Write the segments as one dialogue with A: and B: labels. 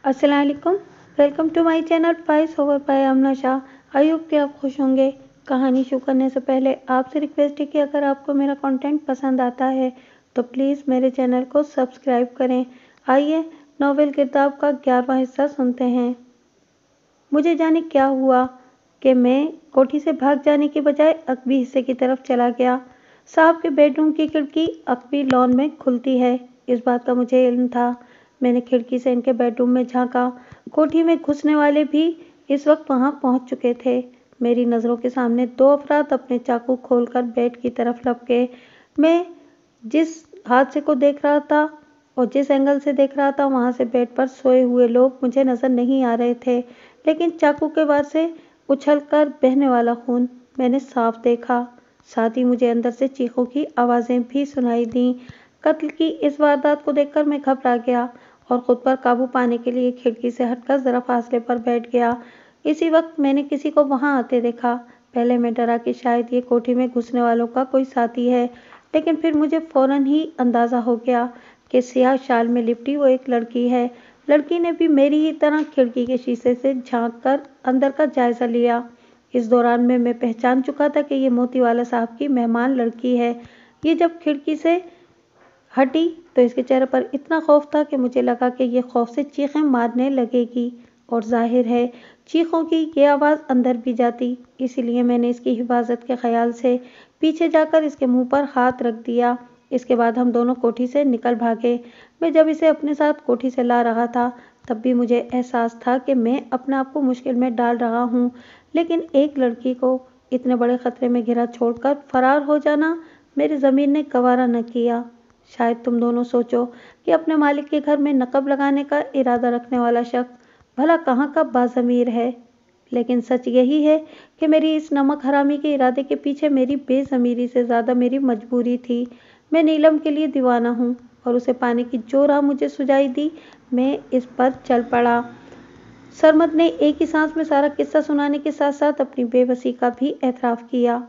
A: अस्सलाम वालेकुम। Welcome to my channel voice over by Amna Shah. I hope कि आप खुश होंगे। कहानी शुरू करने से पहले आपसे रिक्वेस्ट है कि अगर आपको मेरा कंटेंट पसंद आता है तो प्लीज़ मेरे चैनल को सब्सक्राइब करें। आइए नॉवेल किताब का 11वां हिस्सा सुनते हैं। मुझे जाने क्या हुआ कि मैं कोठी से भाग जाने के बजाय अकबी हिस्से की तरफ चला गया। साहब के बेडरूम की खिड़की अकबी लॉन में खुलती है, इस बात का मुझे इल्म था। मैंने खिड़की से इनके बेडरूम में झांका। कोठी में घुसने वाले भी इस वक्त वहां पहुंच चुके थे। मेरी नज़रों के सामने दो अफराद अपने चाकू खोलकर बेड की तरफ लपके। मैं जिस हादसे को देख रहा था और जिस एंगल से देख रहा था वहां से बेड पर सोए हुए लोग मुझे नजर नहीं आ रहे थे, लेकिन चाकू के वार से उछलकर बहने वाला खून मैंने साफ देखा। साथ ही मुझे अंदर से चीखों की आवाज़ें भी सुनाई दीं। कत्ल की इस वारदात को देखकर मैं घबरा गया और खुद पर काबू पाने के लिए खिड़की से हटकर ज़रा फासले पर बैठ गया। इसी वक्त मैंने किसी को वहां आते देखा। पहले मैं डरा कि शायद ये कोठी में घुसने वालों का कोई साथी है, लेकिन फिर मुझे फौरन ही अंदाज़ा हो गया कि स्याह शाल में लिपटी वो एक लड़की है। लड़की ने भी मेरी ही तरह खिड़की के शीशे से झांक कर अंदर का जायज़ा लिया। इस दौरान में मैं पहचान चुका था कि ये मोतीवाला साहब की मेहमान लड़की है। ये जब खिड़की से हटी तो इसके चेहरे पर इतना खौफ था कि मुझे लगा कि ये खौफ से चीखें मारने लगेगी, और जाहिर है चीखों की ये आवाज़ अंदर भी जाती। इसीलिए मैंने इसकी हिफाजत के ख्याल से पीछे जाकर इसके मुंह पर हाथ रख दिया। इसके बाद हम दोनों कोठी से निकल भागे। मैं जब इसे अपने साथ कोठी से ला रहा था तब भी मुझे एहसास था कि मैं अपने आप को मुश्किल में डाल रहा हूँ, लेकिन एक लड़की को इतने बड़े खतरे में घिरा छोड़कर फरार हो जाना मेरी ज़मीर ने गवारा न किया। शायद तुम दोनों सोचो कि अपने मालिक के घर में नकब लगाने का इरादा रखने वाला शख्स भला कहाँ का बाज़मीर है, लेकिन सच यही है कि मेरी इस नमक हरामी के इरादे के पीछे मेरी बेज़मीरी से ज़्यादा मेरी मजबूरी थी। मैं नीलम के लिए दीवाना हूँ और उसे पाने की जो राह मुझे सुझाई दी मैं इस पर चल पड़ा। सरमद ने एक ही सांस में सारा किस्सा सुनाने के साथ साथ अपनी बेबसी का भी एतराफ़ किया।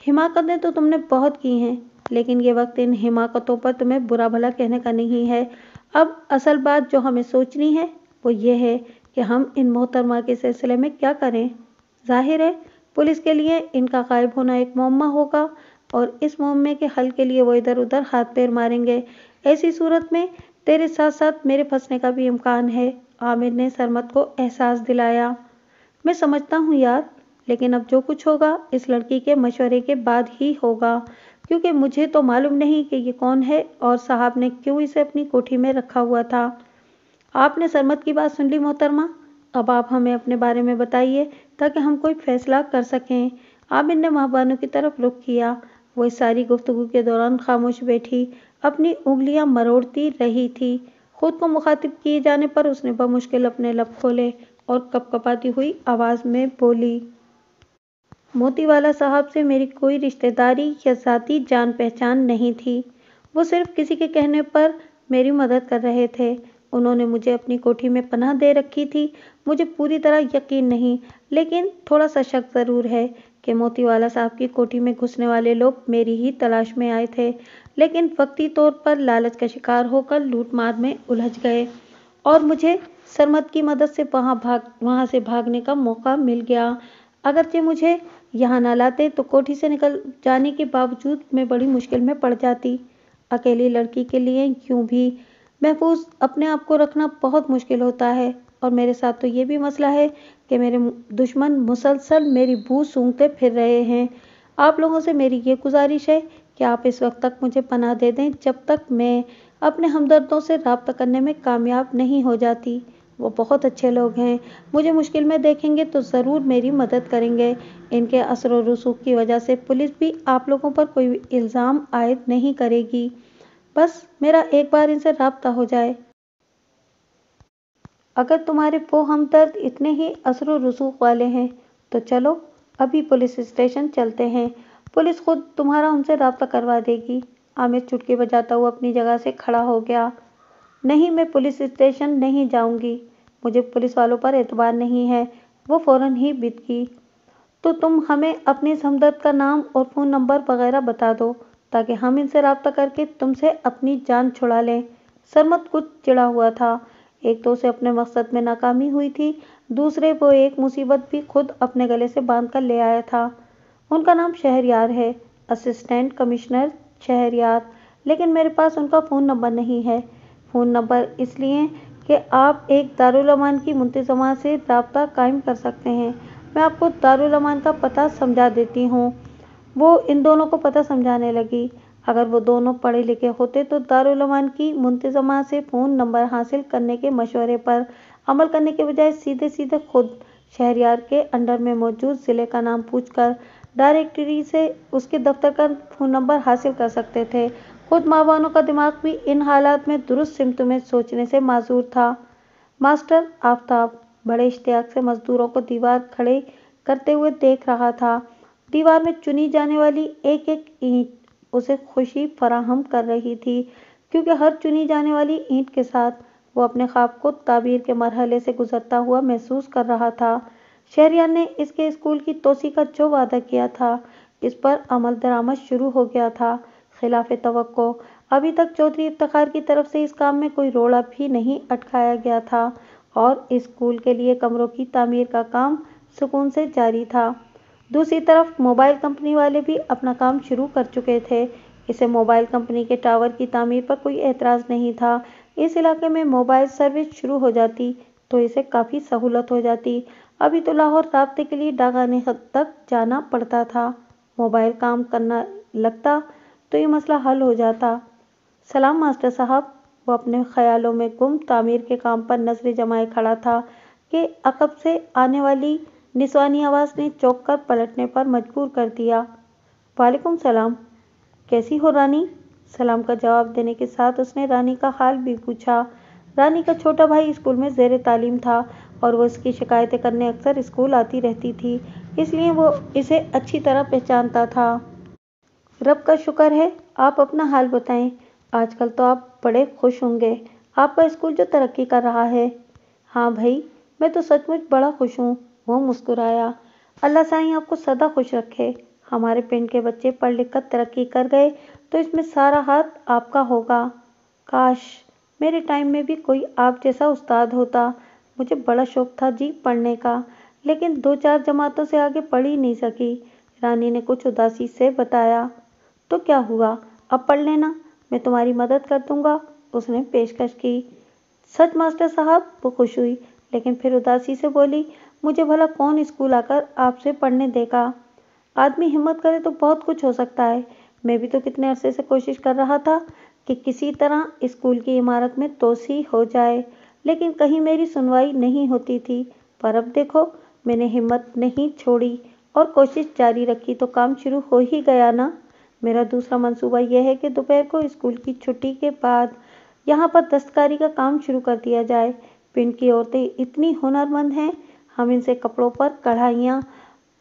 A: हिमाकतें तो तुमने बहुत की हैं, लेकिन ये वक्त इन हिमाकतों पर तुम्हें बुरा भला कहने का नहीं है। अब असल बात जो हमें सोचनी है वो ये है कि हम इन मोहतरमा के सिलसिले में क्या करें। जाहिर है पुलिस के लिए इनका गायब होना एक मुअम्मा होगा और इस मुअम्मे के हल के लिए वो इधर उधर हाथ पैर मारेंगे। ऐसी सूरत में तेरे साथ साथ मेरे फंसने का भी इम्कान है, आमिर ने सरमद को एहसास दिलाया। मैं समझता हूँ यार, लेकिन अब जो कुछ होगा इस लड़की के मशवरे के बाद ही होगा, क्योंकि मुझे तो मालूम नहीं कि ये कौन है और साहब ने क्यों इसे अपनी कोठी में रखा हुआ था। आपने सरमद की बात सुन ली मोहतरमा, अब आप हमें अपने बारे में बताइए ताकि हम कोई फैसला कर सकें। आमिर ने महबानों की तरफ रुख किया। वो इस सारी गुफ्तगू के दौरान खामोश बैठी अपनी उंगलियां मरोड़ती रही थी। खुद को मुखातिब किए जाने पर उसने बमुश्किल अपने लब खोले और कपकपाती हुई आवाज़ में बोली, मोतीवाला साहब से मेरी कोई रिश्तेदारी या ज़ाती जान पहचान नहीं थी। वो सिर्फ किसी के कहने पर मेरी मदद कर रहे थे। उन्होंने मुझे अपनी कोठी में पनाह दे रखी थी। मुझे पूरी तरह यकीन नहीं, लेकिन थोड़ा सा शक ज़रूर है कि मोतीवाला साहब की कोठी में घुसने वाले लोग मेरी ही तलाश में आए थे, लेकिन वक्ती तौर पर लालच का शिकार होकर लूट मार में उलझ गए और मुझे सरमद की मदद से वहाँ से भागने का मौका मिल गया। अगरचे मुझे यहाँ न लाते तो कोठी से निकल जाने के बावजूद मैं बड़ी मुश्किल में पड़ जाती। अकेली लड़की के लिए यूं भी महफूज अपने आप को रखना बहुत मुश्किल होता है, और मेरे साथ तो ये भी मसला है कि मेरे दुश्मन मुसलसल मेरी बू सूंघते फिर रहे हैं। आप लोगों से मेरी ये गुजारिश है कि आप इस वक्त तक मुझे पनाह दे दें जब तक मैं अपने हमदर्दों से राब्ता करने में कामयाब नहीं हो जाती। वो बहुत अच्छे लोग हैं, मुझे मुश्किल में देखेंगे तो ज़रूर मेरी मदद करेंगे। इनके असर और रसूख की वजह से पुलिस भी आप लोगों पर कोई इल्ज़ाम आयद नहीं करेगी। बस मेरा एक बार इनसे राब्ता हो जाए। अगर तुम्हारे वो हमदर्द इतने ही असर और रसूख वाले हैं तो चलो अभी पुलिस स्टेशन चलते हैं, पुलिस खुद तुम्हारा उनसे राब्ता करवा देगी। आमिर चुटकी बजाता हुआ अपनी जगह से खड़ा हो गया। नहीं, मैं पुलिस स्टेशन नहीं जाऊंगी, मुझे पुलिस वालों पर एतबार नहीं है। वो फौरन ही बिद गई। तो तुम हमें अपने इस हमदर्द का नाम और फ़ोन नंबर वगैरह बता दो ताकि हम इनसे राब्ता करके तुमसे अपनी जान छुड़ा लें। सरमद कुछ चिढ़ा हुआ था। ایک تو उसे अपने मकसद में नाकामी हुई थी, दूसरे वो एक मुसीबत भी खुद अपने गले से बांध कर ले आया था। उनका नाम शहरयार है, असिस्टेंट कमिश्नर शहरयार, लेकिन मेरे पास उनका फ़ोन नंबर नहीं है। फ़ोन नंबर इसलिए कि आप एक दारुल अमान की मुंतज़मा से राब्ता कायम कर सकते हैं। मैं आपको दारुल अमान का पता समझा देती हूँ। वो इन दोनों को पता समझाने लगी। अगर वो दोनों पढ़े लिखे होते तो दारुल अमान की मुंतज़मा से फ़ोन नंबर हासिल करने के मशवरे पर अमल करने के बजाय सीधे सीधे खुद शहरयार के अंडर में मौजूद ज़िले का नाम पूछकर डायरेक्टरी से उसके दफ्तर का फ़ोन नंबर हासिल कर सकते थे। खुद माँ बहनों का दिमाग भी इन हालात में दुरुस्त सिमत में सोचने से माजूर था। मास्टर आफ्ताब बड़े इश्तियाक से मजदूरों को दीवार खड़े करते हुए देख रहा था। दीवार में चुनी जाने वाली एक एक ईंट उसे खुशी फराहम कर रही थी, क्योंकि हर चुनी जाने वाली ईंट के साथ वो अपने ख्वाब को ताबीर के मरहले से गुजरता हुआ महसूस कर रहा था। शहरयार ने इसके स्कूल की तोसी का जो वादा किया था, इस पर अमल दरामद शुरू हो गया था। खिलाफ तवक्को अभी तक चौधरी इफ्तिखार की तरफ से इस काम में कोई रोड़ा भी नहीं अटकाया गया था और स्कूल के लिए कमरों की तामीर का काम सुकून से जारी था। दूसरी तरफ मोबाइल कंपनी वाले भी अपना काम शुरू कर चुके थे। इसे मोबाइल कंपनी के टावर की तामीर पर कोई एतराज़ नहीं था। इस इलाके में मोबाइल सर्विस शुरू हो जाती तो इसे काफ़ी सहूलत हो जाती। अभी तो लाहौर राब्ते के लिए डागाने तक जाना पड़ता था। मोबाइल काम करना लगता तो ये मसला हल हो जाता। सलाम मास्टर साहब। वो अपने ख्यालों में गुम तामीर के काम पर नजरें जमाए खड़ा था कि अकब से आने वाली निस्वानी आवाज़ ने चौंक कर पलटने पर मजबूर कर दिया। वालेकुम सलाम, कैसी हो रानी? सलाम का जवाब देने के साथ उसने रानी का हाल भी पूछा। रानी का छोटा भाई स्कूल में ज़ेर तालीम था और वो इसकी शिकायतें करने अक्सर स्कूल आती रहती थी, इसलिए वो इसे अच्छी तरह पहचानता था। रब का शुक्र है, आप अपना हाल बताएं। आजकल तो आप बड़े खुश होंगे, आपका स्कूल जो तरक्की कर रहा है। हाँ भाई, मैं तो सचमुच बड़ा खुश हूँ, वो मुस्कुराया। अल्लाह साईं आपको सदा खुश रखे। हमारे पिंड के बच्चे पढ़ लिख कर तरक्की कर गए तो इसमें सारा हाथ आपका होगा। काश मेरे टाइम में भी कोई आप जैसा उस्ताद होता। मुझे बड़ा शौक था जी पढ़ने का, लेकिन 2-4 जमातों से आगे पढ़ ही नहीं सकी, रानी ने कुछ उदासी से बताया। तो क्या हुआ, अब पढ़ लेना, मैं तुम्हारी मदद कर दूंगा, उसने पेशकश की। सच मास्टर साहब? वो खुश हुई, लेकिन फिर उदासी से बोली, मुझे भला कौन स्कूल आकर आपसे पढ़ने देगा। आदमी हिम्मत करे तो बहुत कुछ हो सकता है। मैं भी तो कितने अरसे से कोशिश कर रहा था कि किसी तरह स्कूल की इमारत में तोसी हो जाए, लेकिन कहीं मेरी सुनवाई नहीं होती थी। पर अब देखो, मैंने हिम्मत नहीं छोड़ी और कोशिश जारी रखी तो काम शुरू हो ही गया ना। मेरा दूसरा मंसूबा यह है कि दोपहर को स्कूल की छुट्टी के बाद यहाँ पर दस्तकारी का काम शुरू कर दिया जाए। पिंड की औरतें इतनी हुनरमंद हैं, हम इनसे कपड़ों पर कढ़ाइयाँ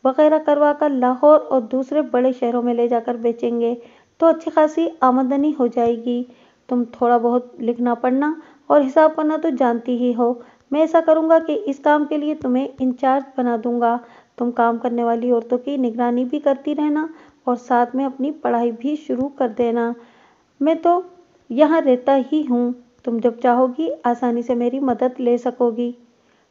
A: वगैरह करवा कर लाहौर और दूसरे बड़े शहरों में ले जाकर बेचेंगे तो अच्छी खासी आमदनी हो जाएगी। तुम थोड़ा बहुत लिखना पढ़ना और हिसाब करना तो जानती ही हो। मैं ऐसा करूँगा कि इस काम के लिए तुम्हें इंचार्ज बना दूंगा। तुम काम करने वाली औरतों की निगरानी भी करती रहना और साथ में अपनी पढ़ाई भी शुरू कर देना। मैं तो यहाँ रहता ही हूँ, तुम जब चाहोगी आसानी से मेरी मदद ले सकोगी।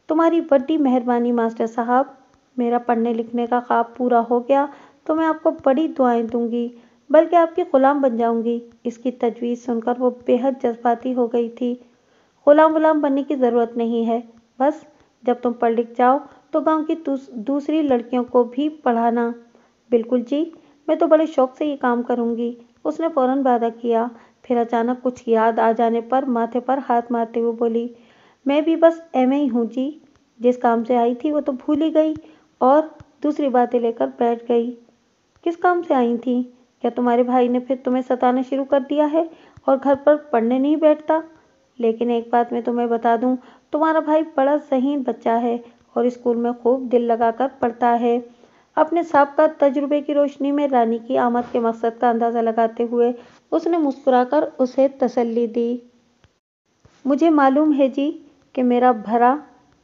A: तुम्हारी बड़ी मेहरबानी मास्टर साहब। मेरा पढ़ने लिखने का ख्वाब पूरा हो गया तो मैं आपको बड़ी दुआएं दूंगी, बल्कि आपकी गुलाम बन जाऊंगी। इसकी तजवीज़ सुनकर वो बेहद जज्बाती हो गई थी। गुलाम गुलाम बनने की ज़रूरत नहीं है, बस जब तुम पढ़ लिख जाओ तो गांव की दूसरी लड़कियों को भी पढ़ाना। बिल्कुल जी, मैं तो बड़े शौक से ये काम करूंगी, उसने फौरन वादा किया। फिर अचानक कुछ याद आ जाने पर माथे पर हाथ मारते हुए बोली, मैं भी बस एवं ही हूँ जी, जिस काम से आई थी वो तो भूल ही गई और दूसरी बातें लेकर बैठ गई। किस काम से आई थी? क्या तुम्हारे भाई ने फिर तुम्हें सताना शुरू कर दिया है और घर पर पढ़ने नहीं बैठता? लेकिन एक बात मैं तुम्हें बता दूं, तुम्हारा भाई बड़ा ज़हीन बच्चा है और स्कूल में खूब दिल लगाकर पढ़ता है। अपने साबका तजुर्बे की रोशनी में रानी की आमद के मकसद का अंदाज़ा लगाते हुए उसने मुस्कुराकर उसे तसल्ली दी। मुझे मालूम है जी कि मेरा भरा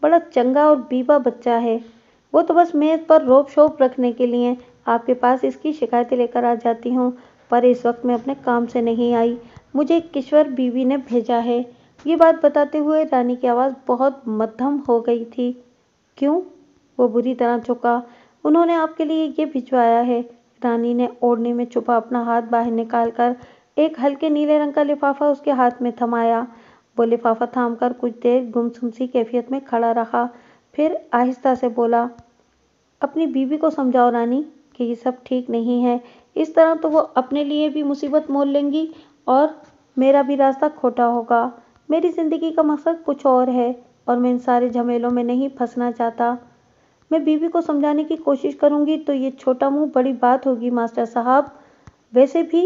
A: बड़ा चंगा और बीबा बच्चा है। वो तो बस मेज़ पर रोब शोब रखने के लिए आपके पास इसकी शिकायतें लेकर आ जाती हूँ, पर इस वक्त मैं अपने काम से नहीं आई। मुझे किश्वर बीवी ने भेजा है। یہ بات بتاتے ہوئے رانی کی آواز بہت مدھم ہو گئی تھی۔ کیوں؟ وہ بری طرح چونکا۔ انہوں نے آپ کے لیے یہ بھجوایا ہے۔ رانی نے اوڑھنی میں چھپا اپنا ہاتھ باہر نکال کر ایک ہلکے نیلے رنگ کا لفافہ اس کے ہاتھ میں تھمایا۔ وہ لفافہ تھام کر کچھ دیر گمسم سی کیفیت میں کھڑا رہا، پھر آہستہ سے بولا، اپنی بیوی کو سمجھاؤ رانی کہ یہ سب ٹھیک نہیں ہے۔ اس طرح تو وہ اپنے لیے بھی مصیبت مول لیں گی اور میرا بھی راستہ کھوٹا ہوگا۔ میری زندگی کا مقصد کچھ اور ہے اور میں ان سارے جھمیلوں میں نہیں پھنسنا چاہتا۔ میں بیوی کو سمجھانے کی کوشش کروں گی تو یہ چھوٹا منہ بڑی بات ہوگی ماسٹر صاحب۔ ویسے بھی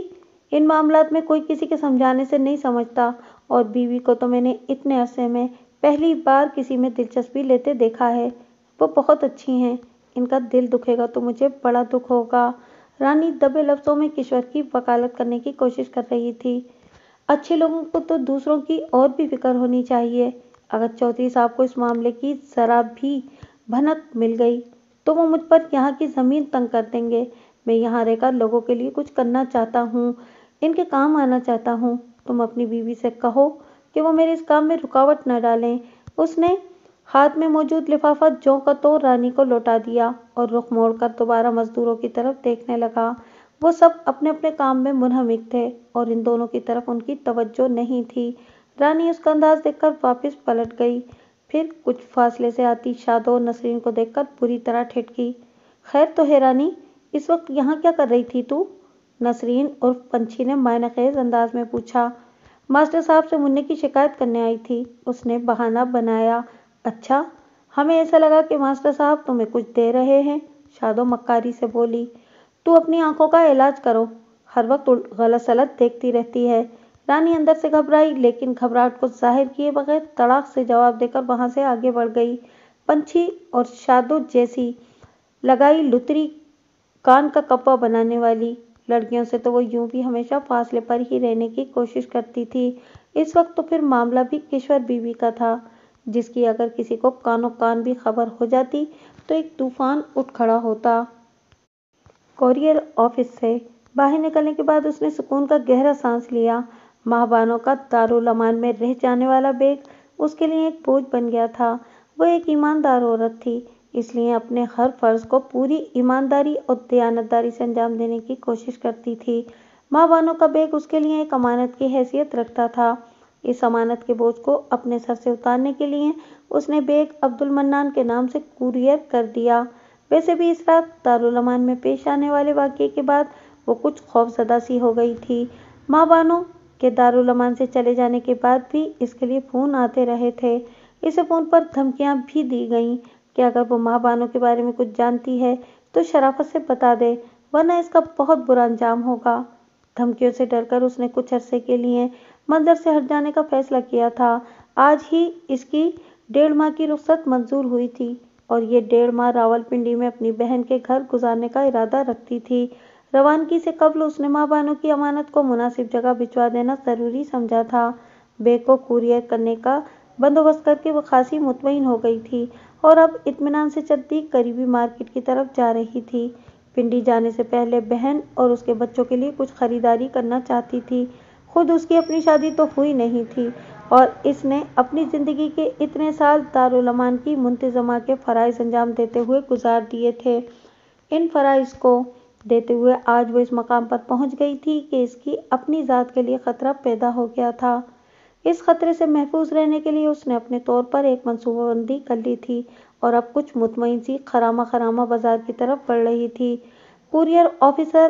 A: ان معاملات میں کوئی کسی کے سمجھانے سے نہیں سمجھتا، اور بیوی کو تو میں نے اتنے عرصے میں پہلی بار کسی میں دلچسپی لیتے دیکھا ہے۔ وہ بہت اچھی ہیں، ان کا دل دکھے گا تو مجھے بڑا دکھ ہوگا۔ رانی دبے لفظوں میں کشور کی وکالت کرنے کی کوشش کر رہی تھی۔ اچھے لوگوں کو تو دوسروں کی اور بھی فکر ہونی چاہیے۔ اگر چودھری صاحب کو اس معاملے کی ذرا بھی بھنک مل گئی تو وہ مجھ پر یہاں کی زمین تنگ کر دیں گے۔ میں یہاں رہ کر لوگوں کے لیے کچھ کرنا چاہتا ہوں، ان کے کام آنا چاہتا ہوں۔ تم اپنی بیوی سے کہو کہ وہ میرے اس کام میں رکاوٹ نہ ڈالیں۔ اس نے ہاتھ میں موجود لفافہ جوں کا توں رانی کو لوٹا دیا اور رخ موڑ کر دوبارہ مزدوروں کی طرف دیکھنے لگا۔ وہ سب اپنے اپنے کام میں منہمک تھے اور ان دونوں کی طرف ان کی توجہ نہیں تھی۔ رانی اس کا انداز دیکھ کر واپس پلٹ گئی، پھر کچھ فاصلے سے آتی شادو اور نسرین کو دیکھ کر بری طرح ٹھٹکی۔ خیر تو ہے رانی، اس وقت یہاں کیا کر رہی تھی تو؟ نسرین عرف پنچھی نے معنی خیز انداز میں پوچھا۔ ماسٹر صاحب سے منع کی شکایت کرنے آئی تھی، اس نے بہانہ بنایا۔ اچھا، ہمیں ایسا لگا کہ ماسٹر صاحب تمہیں کچھ دے رہے ہیں، شادو مکاری سے بولی۔ تو اپنی آنکھوں کا علاج کرو، ہر وقت غلط سلط دیکھتی رہتی ہے۔ رانی اندر سے گھبرائی لیکن گھبراہٹ کو ظاہر کیے بغیر تڑاک سے جواب دے کر وہاں سے آگے بڑھ گئی۔ پنچھی اور شادو جیسی لگائی لتری کان کا کپا بنانے والی لڑکیوں سے تو وہ یوں بھی ہمیشہ فاصلے پر ہی رہنے کی کوشش کرتی تھی۔ اس وقت تو پھر معاملہ بھی کشور بیوی کا تھا، جس کی اگر کسی کو کانوں کان بھی خبر ہو جاتی تو ایک طوفان اٹھ کھڑا ہوتا۔ کوریئر آفس سے باہر نکلنے کے بعد اس نے سکون کا گہرا سانس لیا۔ ماہ بانو کا دارالامان میں رہ جانے والا بیگ اس کے لیے ایک بوجھ بن گیا تھا۔ وہ ایک ایماندار عورت تھی، اس لیے اپنے ہر فرض کو پوری ایمانداری اور دیانتداری سے انجام دینے کی کوشش کرتی تھی۔ ماہ بانو کا بیگ اس کے لیے ایک امانت کی حیثیت رکھتا تھا۔ اس امانت کے بوجھ کو اپنے سر سے اتارنے کے لیے اس نے بیگ عبدالمنان کے نام سے کوریئر کر دیا۔ ویسے بھی اس رات دارالامان میں پیش آنے والے واقعے کے بعد وہ کچھ خوفزدہ سی ہو گئی تھی۔ ماہ بانو کے دارالامان سے چلے جانے کے بعد بھی اس کے لیے فون آتے رہے تھے۔ اسے فون پر دھمکیاں بھی دی گئیں کہ اگر وہ ماہ بانو کے بارے میں کچھ جانتی ہے تو شرافت سے بتا دے، ورنہ اس کا بہت برا انجام ہوگا۔ دھمکیوں سے ڈر کر اس نے کچھ عرصے کے لیے منظر سے ہٹ جانے کا فیصلہ کیا تھا۔ آج ہی اس کی 1.5 ماہ کی رخصت منظور ہوئی تھی اور یہ 1.5 ماہ راولپنڈی میں اپنی بہن کے گھر گزارنے کا ارادہ رکھتی تھی۔ روانگی سے قبل اس نے ماہ بانو کی امانت کو مناسب جگہ بھجوا دینا ضروری سمجھا تھا۔ بیگ کو کوریئر کرنے کا بندوبست کر کے وہ خاصی مطمئن ہو گئی تھی اور اب اطمینان سے چلتی قریبی مارکیٹ کی طرف جا رہی تھی۔ پنڈی جانے سے پہلے بہن اور اس کے بچوں کے لیے کچھ خریداری کرنا چاہتی تھی۔ خود اس کی اپنی شادی تو ہوئی نہیں تھی اور اس نے اپنی زندگی کے اتنے سال دارالامان کی منتظمہ کے فرائض انجام دیتے ہوئے گزار دیے تھے۔ ان فرائض کو دیتے ہوئے آج وہ اس مقام پر پہنچ گئی تھی کہ اس کی اپنی ذات کے لیے خطرہ پیدا ہو گیا تھا۔ اس خطرے سے محفوظ رہنے کے لیے اس نے اپنے طور پر ایک منصوبہ بندی کر لی تھی اور اب کچھ مطمئن سی خرامہ خرامہ بازار کی طرف بڑھ رہی تھی۔ کوریئر آفیسر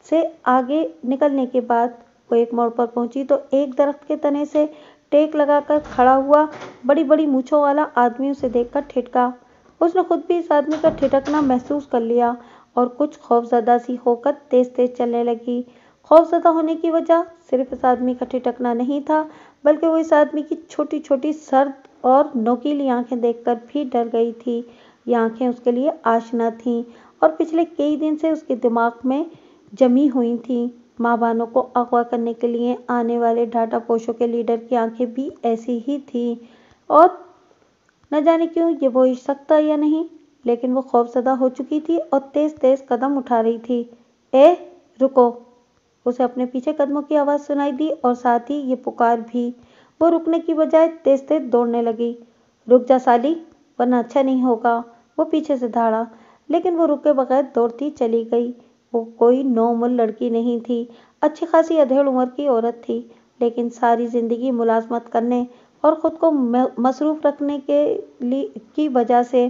A: سے آگے نکلنے کے بعد وہ ایک موڑ پر پہنچی تو ایک درخت کے تنے سے ٹیک لگا کر کھڑا ہوا بڑی بڑی مونچھوں والا آدمی اسے دیکھ کر ٹھٹکا۔ اس نے خود بھی اس آدمی کا ٹھٹکنا محسوس کر لیا اور کچھ خوفزدہ سی ہو کر تیز تیز چلنے لگی۔ خوفزدہ ہونے کی وجہ صرف اس آدمی کا ٹھٹکنا نہیں تھا، بلکہ وہ اس آدمی کی چھوٹی چھوٹی سرد اور نوکیلی آنکھیں دیکھ کر بھی ڈر گئی تھی۔ یہ آنکھیں اس کے لیے آشنا تھیں اور پچھلے کئی دن سے اس کے دماغ میں جمی ہوئی تھیں۔ ماہ بانو کو اغوا کرنے کے لیے آنے والے ڈاٹا پوشوں کے لیڈر کی آنکھیں بھی ایسی ہی تھیں اور نہ جانے کیوں یہ وہ عشق تھا یا نہیں، لیکن وہ خوفزدہ ہو چکی تھی اور تیز تیز قدم اٹھا رہی تھی۔ اے رکو! اسے اپنے پیچھے قدموں کی آواز سنائی دی اور ساتھ ہی یہ پکار بھی۔ वो रुकने की बजाय तेज तेज दौड़ने लगी। रुक जा साली, वरना अच्छा नहीं होगा, वो पीछे से दहाड़ा। लेकिन वो रुके बगैर दौड़ती चली गई। वो कोई नौमुल लड़की नहीं थी, अच्छी खासी अधेड़ उम्र की औरत थी, लेकिन सारी जिंदगी मुलाजमत करने और खुद को मसरूफ रखने की वजह से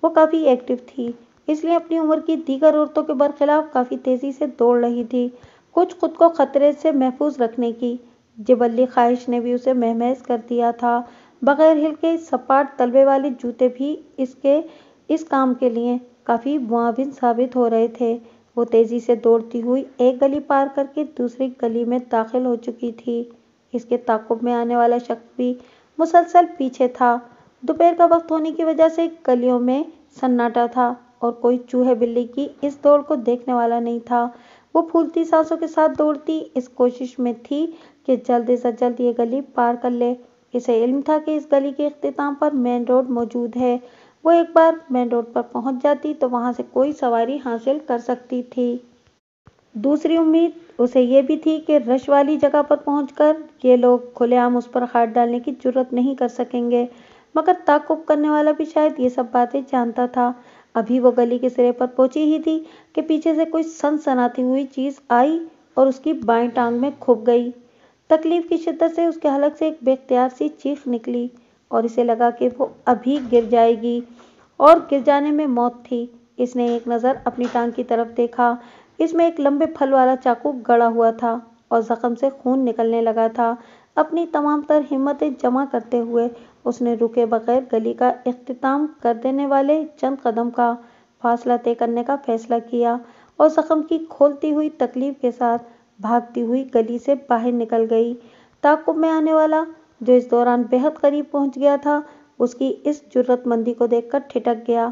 A: वो काफ़ी एक्टिव थी, इसलिए अपनी उम्र की दीगर औरतों के बरखिलाफ काफ़ी तेज़ी से दौड़ रही थी। कुछ खुद को खतरे से महफूज रखने की जिबल्ली ख्वाहिश ने भी उसे महमेज कर दिया था। बगैर हिल के सपाट तलवे वाले जूते भी इस काम के लिए काफ़ी मुआविन साबित हो रहे थे। वो तेज़ी से दौड़ती हुई एक गली पार करके दूसरी गली में दाखिल हो चुकी थी। इसके ताक़ुब में आने वाला शख्स भी मुसलसल पीछे था। दोपहर का वक्त होने की वजह से गलियों में सन्नाटा था और कोई चूहे बिल्ली की इस दौड़ को देखने वाला नहीं था। वो फूलती सांसों के साथ दौड़ती इस कोशिश में थी कि जल्द से जल्द ये गली पार कर ले। इसे इल्म था कि इस गली के इख्तिताम पर मेन रोड मौजूद है। वो एक बार मेन रोड पर पहुंच जाती तो वहां से कोई सवारी हासिल कर सकती थी। दूसरी उम्मीद उसे ये भी थी कि रश वाली जगह पर पहुंचकर ये लोग खुलेआम उस पर हाथ डालने की जुर्रत नहीं कर सकेंगे, मगर ताक़ुब करने वाला भी शायद ये सब बातें जानता था। अभी वो गली के सिरे पर पहुंची ही थी कि पीछे से कोई सनसनाती हुई चीज आई और उसकी बाईं टांग में खुप गई। तकलीफ की शिद्दत से उसके हलक से एक बेख्तियार सी चीख निकली और इसे लगा कि वो अभी गिर जाएगी और गिर जाने में मौत थी। इसने एक नज़र अपनी टांग की तरफ देखा। इसमें एक लंबे फल वाला चाकू गड़ा हुआ था और जख्म से खून निकलने लगा था। अपनी तमाम तर हिम्मतें जमा करते हुए उसने रुके बगैर गली का इख्तिताम कर देने वाले चंद कदम का फासला तय करने का फैसला किया और जख्म की खोलती हुई तकलीफ के साथ भागती हुई गली से बाहर निकल गई। ताक़ुब में आने वाला, जो इस दौरान बेहद करीब पहुंच गया था, उसकी इस जुर्रतमंदी को देखकर ठिठक गया।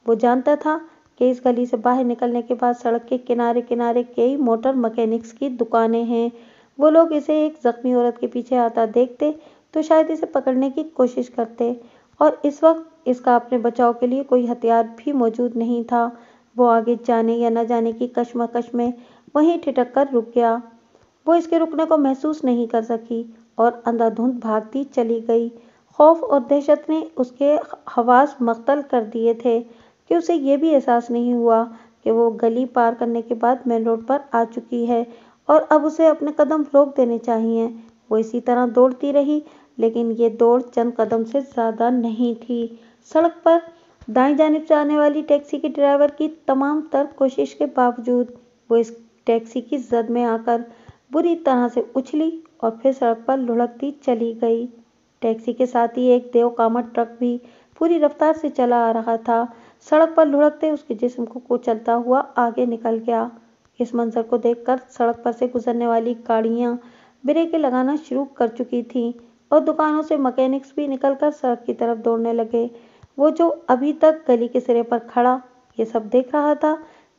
A: वो जानता था कि इस गली से बाहर निकलने के बाद सड़क के किनारे किनारे कई मोटर मैकेनिक्स की दुकानें हैं। वो लोग इसे एक जख्मी औरत के पीछे आता देखते तो शायद इसे पकड़ने की कोशिश करते, और इस वक्त इसका अपने बचाव के लिए कोई हथियार भी मौजूद नहीं था। वो आगे जाने या न जाने की कश्मकश में वहीं ठिठक कर रुक गया। वो इसके रुकने को महसूस नहीं कर सकी और अंधाधुंध भागती चली गई। खौफ और दहशत ने उसके हवास मख्तल कर दिए थे कि उसे ये भी एहसास नहीं हुआ कि वो गली पार करने के बाद मेन रोड पर आ चुकी है और अब उसे अपने कदम रोक देने चाहिए। वो इसी तरह दौड़ती रही, लेकिन ये दौड़ चंद कदम से ज़्यादा नहीं थी। सड़क पर दाईं जानिब से आने वाली टैक्सी के ड्राइवर की तमाम तर कोशिश के बावजूद वो इस टैक्सी की जद में आकर बुरी तरह से उछली और फिर सड़क पर लुढ़कती चली गई। टैक्सी के साथ ही एक देवकामत ट्रक भी पूरी रफ्तार से चला आ रहा था। सड़क पर लुढ़कते उसके जिस्म को कुचलता हुआ आगे निकल गया। इस मंजर को देखकर सड़क पर से गुजरने वाली गाड़ियां ब्रेकें लगाना शुरू कर चुकी थीं और दुकानों से मैकेनिक्स भी निकलकर सड़क की तरफ दौड़ने लगे। वो जो अभी तक गली के सिरे पर खड़ा ये सब देख रहा था,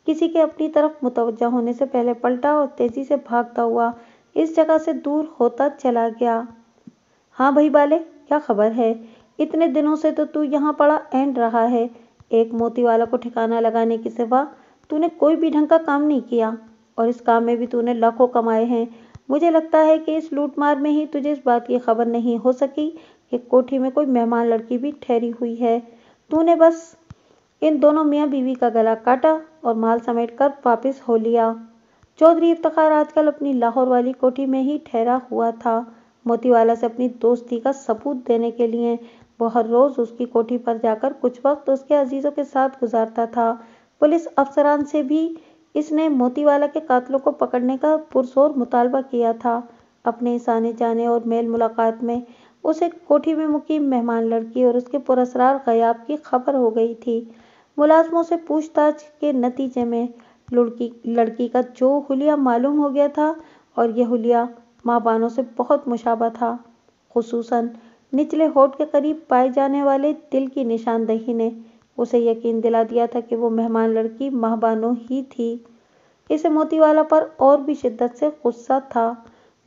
A: किसी के अपनी तरफ मुतवज्जा होने से पहले पलटा और तेजी से भागता हुआ इस जगह से दूर होता चला गया। हाँ भाई बाले, क्या खबर है? इतने दिनों से तो तू यहाँ पड़ा एंड रहा है। एक मोती वाला को ठिकाना लगाने के सिवा तूने कोई भी ढंग का काम नहीं किया, और इस काम में भी तूने लाखों कमाए हैं। मुझे लगता है कि इस लूटमार में ही तुझे इस बात की खबर नहीं हो सकी कि कोठी में कोई मेहमान लड़की भी ठहरी हुई है। तूने बस इन दोनों मियाँ बीवी का गला काटा और माल समेट कर वापिस हो लिया। चौधरी इफ्तिखार आजकल अपनी लाहौर वाली कोठी में ही ठहरा हुआ था। मोतीवाला से अपनी दोस्ती का सबूत देने के लिए वो हर रोज उसकी कोठी पर जाकर कुछ वक्त उसके अजीजों के साथ गुजारता था। पुलिस अफसरान से भी इसने मोतीवाला के कातिलों को पकड़ने का पुरजोर मुतालबा किया था। अपने इस आने जाने और मेल मुलाकात में उसे कोठी में मुकीम मेहमान लड़की और उसके पुरअसरार गयाब की खबर हो गई थी। मुलाजमों से पूछताछ के नतीजे में लड़की का जो हुलिया मालूम हो गया था, और यह हुलिया माँ बानों से बहुत मुशाबा था। खुसूसन निचले होठ के करीब पाए जाने वाले तिल की निशानदही ने उसे यकीन दिला दिया था कि वो मेहमान लड़की माँ बानो ही थी। इसे मोतीवाला पर और भी शिद्दत से गुस्सा था।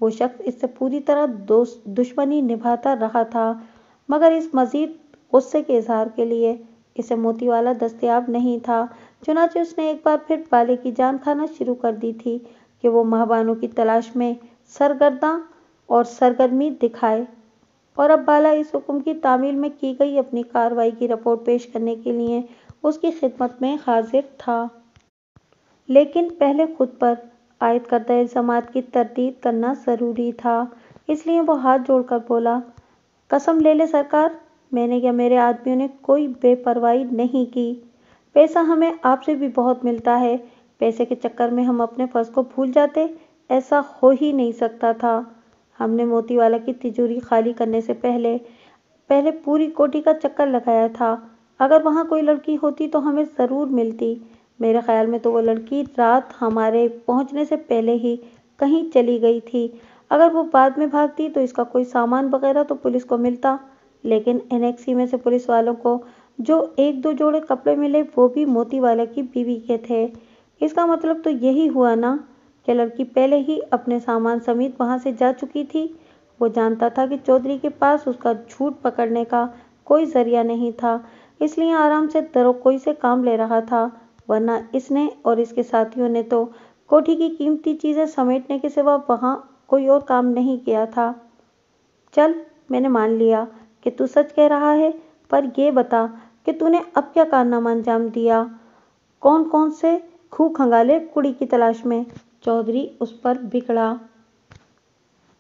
A: वो शख्स इससे पूरी तरह दुश्मनी निभाता रहा था, मगर इस मजीद गुस्से के इजहार के लिए इसे मोतीवाला दस्तयाब नहीं था। चुनाचे उसने एक बार फिर बाले की जान खाना शुरू कर दी थी कि वो माँ बानो की तलाश में सरगर्दा और सरगर्मी दिखाए। और अब बाला इस हुक्म की तामील में की गई अपनी कार्रवाई की रिपोर्ट पेश करने के लिए उसकी खिदमत में हाजिर था। लेकिन पहले खुद पर आयद करदा इल्जामात की तरदीद करना ज़रूरी था, इसलिए वो हाथ जोड़कर बोला, कसम ले ले सरकार, मैंने या मेरे आदमियों ने कोई बेपरवाही नहीं की। पैसा हमें आपसे भी बहुत मिलता है, पैसे के चक्कर में हम अपने फर्ज को भूल जाते, ऐसा हो ही नहीं सकता था। हमने मोतीवाला की तिजोरी खाली करने से पहले पहले पूरी कोठी का चक्कर लगाया था। अगर वहाँ कोई लड़की होती तो हमें ज़रूर मिलती। मेरे ख्याल में तो वो लड़की रात हमारे पहुँचने से पहले ही कहीं चली गई थी। अगर वो बाद में भागती तो इसका कोई सामान वगैरह तो पुलिस को मिलता, लेकिन एनेक्सी में से पुलिस वालों को जो एक दो जोड़े कपड़े मिले वो भी मोतीवाला की बीवी के थे। इसका मतलब तो यही हुआ ना कि लड़की पहले ही अपने सामान समेत वहाँ से जा चुकी थी। वो जानता था कि चौधरी के पास उसका झूठ पकड़ने का कोई जरिया नहीं था, इसलिए आराम से दरोकोई से काम ले रहा था, वरना इसने और इसके साथियों ने तो कोठी की कीमती चीज़ें समेटने के सिवा वहाँ कोई और काम नहीं किया था। चल, मैंने मान लिया कि तू सच कह रहा है, पर ये बता कि तूने अब क्या कारनामा अंजाम दिया, कौन कौन से खूह खंगाले कुड़ी की तलाश में। चौधरी उस पर बिगड़ा।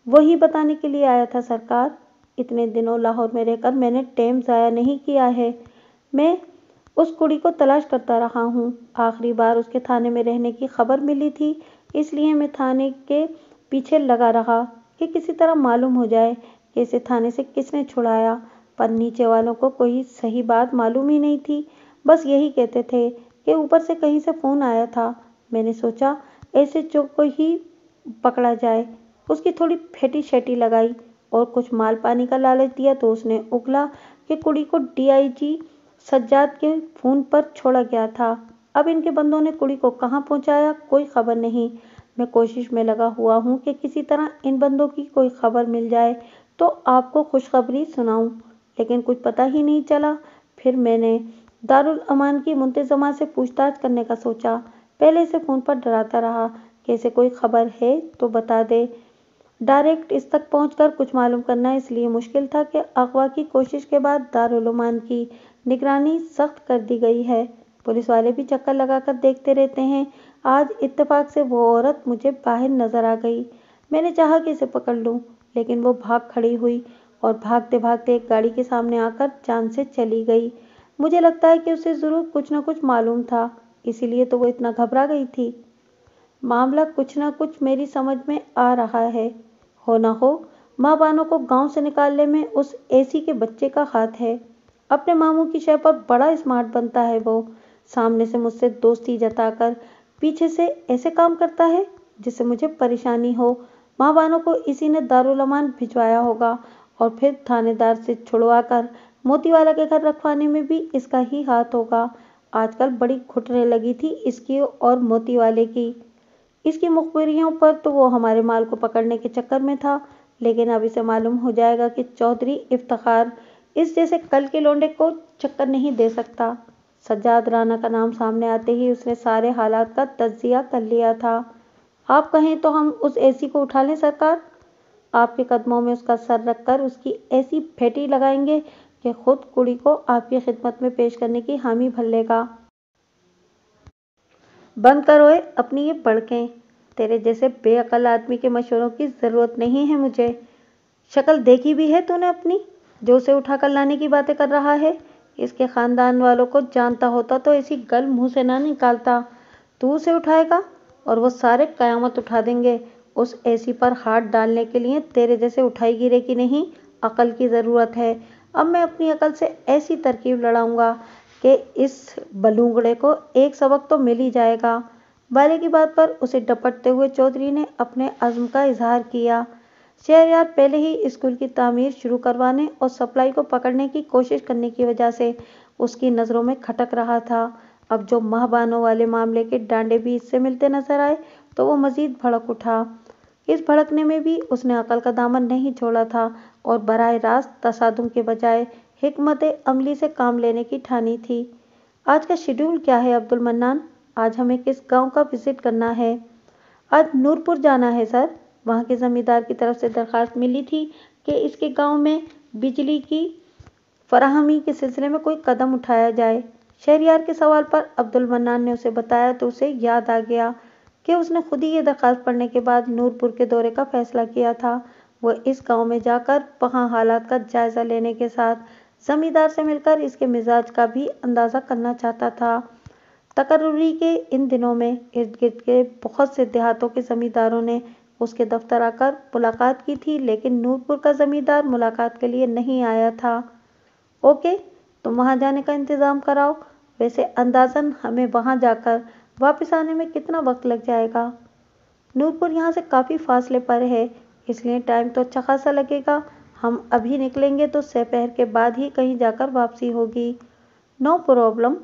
A: वही बताने के लिए आया था सरकार, इतने दिनों लाहौर में रहकर मैंने टाइम ज़ाया नहीं किया है। मैं उस कुड़ी को तलाश करता रहा हूँ। आखिरी बार उसके थाने में रहने की खबर मिली थी, इसलिए मैं थाने के पीछे लगा रहा कि किसी तरह मालूम हो जाए कि इसे थाने से किसने छुड़ाया, पर नीचे वालों को कोई सही बात मालूम ही नहीं थी। बस यही कहते थे कि ऊपर से कहीं से फ़ोन आया था। मैंने सोचा ऐसे चोर को ही पकड़ा जाए। उसकी थोड़ी फेटी शेटी लगाई और कुछ माल पानी का लालच दिया तो उसने उगला कि कुड़ी को डीआईजी सज्जाद के फ़ोन पर छोड़ा गया था। अब इनके बंदों ने कुड़ी को कहाँ पहुँचाया कोई खबर नहीं। मैं कोशिश में लगा हुआ हूँ कि किसी तरह इन बंदों की कोई खबर मिल जाए तो आपको खुशखबरी सुनाऊँ, लेकिन कुछ पता ही नहीं चला। फिर मैंने दारुल अमान की मुंतज़मा से पूछताछ करने का सोचा। पहले इसे फ़ोन पर डराता रहा कि इसे कोई खबर है तो बता दे। डायरेक्ट इस तक पहुंचकर कुछ मालूम करना इसलिए मुश्किल था कि अगवा की कोशिश के बाद दारुल अमान की निगरानी सख्त कर दी गई है। पुलिस वाले भी चक्कर लगाकर देखते रहते हैं। आज इत्तेफाक से वो औरत मुझे बाहर नजर आ गई। मैंने चाहा कि इसे पकड़ लूं, लेकिन वो भाग खड़ी हुई और भागते भागते एक गाड़ी के सामने आकर जान से चली गई। मुझे लगता है कि उसे ज़रूर कुछ न कुछ मालूम था, इसीलिए तो वो इतना घबरा गई थी। मामला कुछ न कुछ मेरी समझ में आ रहा है। हो न हो माँ बानों को गांव से निकालने में उस एसी के बच्चे का हाथ है। अपने मामू की शय पर बड़ा स्मार्ट बनता है वो। सामने से मुझसे दोस्ती जताकर पीछे से ऐसे काम करता है जिससे मुझे परेशानी हो। माँ बानों को इसी ने दारुल अमान भिजवाया होगा और फिर थानेदार से छुड़वाकर मोतीवाला के घर रखवाने में भी इसका ही हाथ होगा। आजकल बड़ी घुटने लगी थी इसकी और मोतीवाले की। इसकी मुखबिरियों पर तो वो हमारे माल को पकड़ने के चक्कर में था, लेकिन अब इसे मालूम हो जाएगा कि चौधरी इफ्तिखार इस जैसे कल के लौंडे को चक्कर नहीं दे सकता। सज्जाद राणा का नाम सामने आते ही उसने सारे हालात का तज्जिया कर लिया था। आप कहें तो हम उस एसी को उठा लें सरकार, आपके कदमों में उसका सर रखकर उसकी ऐसी फेटी लगाएंगे कि खुद कुड़ी को आपकी खिदमत में पेश करने की हामी भर लेगा। बंद करो अपनी ये बड़कें, तेरे जैसे बेअकल आदमी के मशवरों की ज़रूरत नहीं है मुझे। शक्ल देखी भी है तूने अपनी, जो उसे उठाकर लाने की बातें कर रहा है। इसके ख़ानदान वालों को जानता होता तो ऐसी गल मुंह से ना निकालता। तू उसे उठाएगा और वो सारे क़यामत उठा देंगे। उस एसी पर हाथ डालने के लिए तेरे जैसे उठाई गिरे की नहीं, अकल की ज़रूरत है। अब मैं अपनी अकल से ऐसी तरकीब लड़ाऊंगा कि इस बलूंगड़े को एक सबक तो मिल ही जाएगा। बाले की बात पर उसे डपटते हुए चौधरी ने अपने अज़्म का इजहार किया। शहरयार पहले ही स्कूल की तामीर शुरू करवाने और सप्लाई को पकड़ने की कोशिश करने की वजह से उसकी नज़रों में खटक रहा था। अब जो महबानों वाले मामले के डांडे भी इससे मिलते नजर आए तो वो मजीद भड़क उठा। इस भड़कने में भी उसने अकल का दामन नहीं छोड़ा था और बराह रास्त तसादुम के बजाय हिकमत अमली से काम लेने की ठानी थी। आज का शेड्यूल क्या है अब्दुल मन्नान? आज हमें किस गांव का विजिट करना है? आज नूरपुर जाना है सर। वहाँ के जमींदार की तरफ से दरखास्त मिली थी कि इसके गांव में बिजली की फराहमी के सिलसिले में कोई कदम उठाया जाए। शहरयार के सवाल पर अब्दुल मन्नान ने उसे बताया तो उसे याद आ गया कि उसने खुद ही ये दरखास्त पढ़ने के बाद नूरपुर के दौरे का फैसला किया था। वह इस गांव में जाकर वहां हालात का जायजा लेने के साथ जमींदार से मिलकर इसके मिजाज का भी अंदाजा करना चाहता था। तकर्रुरी के इन दिनों में इर्द गिर्द के बहुत से देहातों के जमींदारों ने उसके दफ्तर आकर मुलाकात की थी, लेकिन नूरपुर का जमींदार मुलाकात के लिए नहीं आया था। ओके, तुम वहां जाने का इंतजाम कराओ। वैसे अंदाजन हमें वहां जाकर वापस आने में कितना वक्त लग जाएगा? नूरपुर यहाँ से काफी फासले पर है, इसलिए टाइम तो अच्छा खासा लगेगा। हम अभी निकलेंगे तो दोपहर के बाद ही कहीं जाकर वापसी होगी। No problem.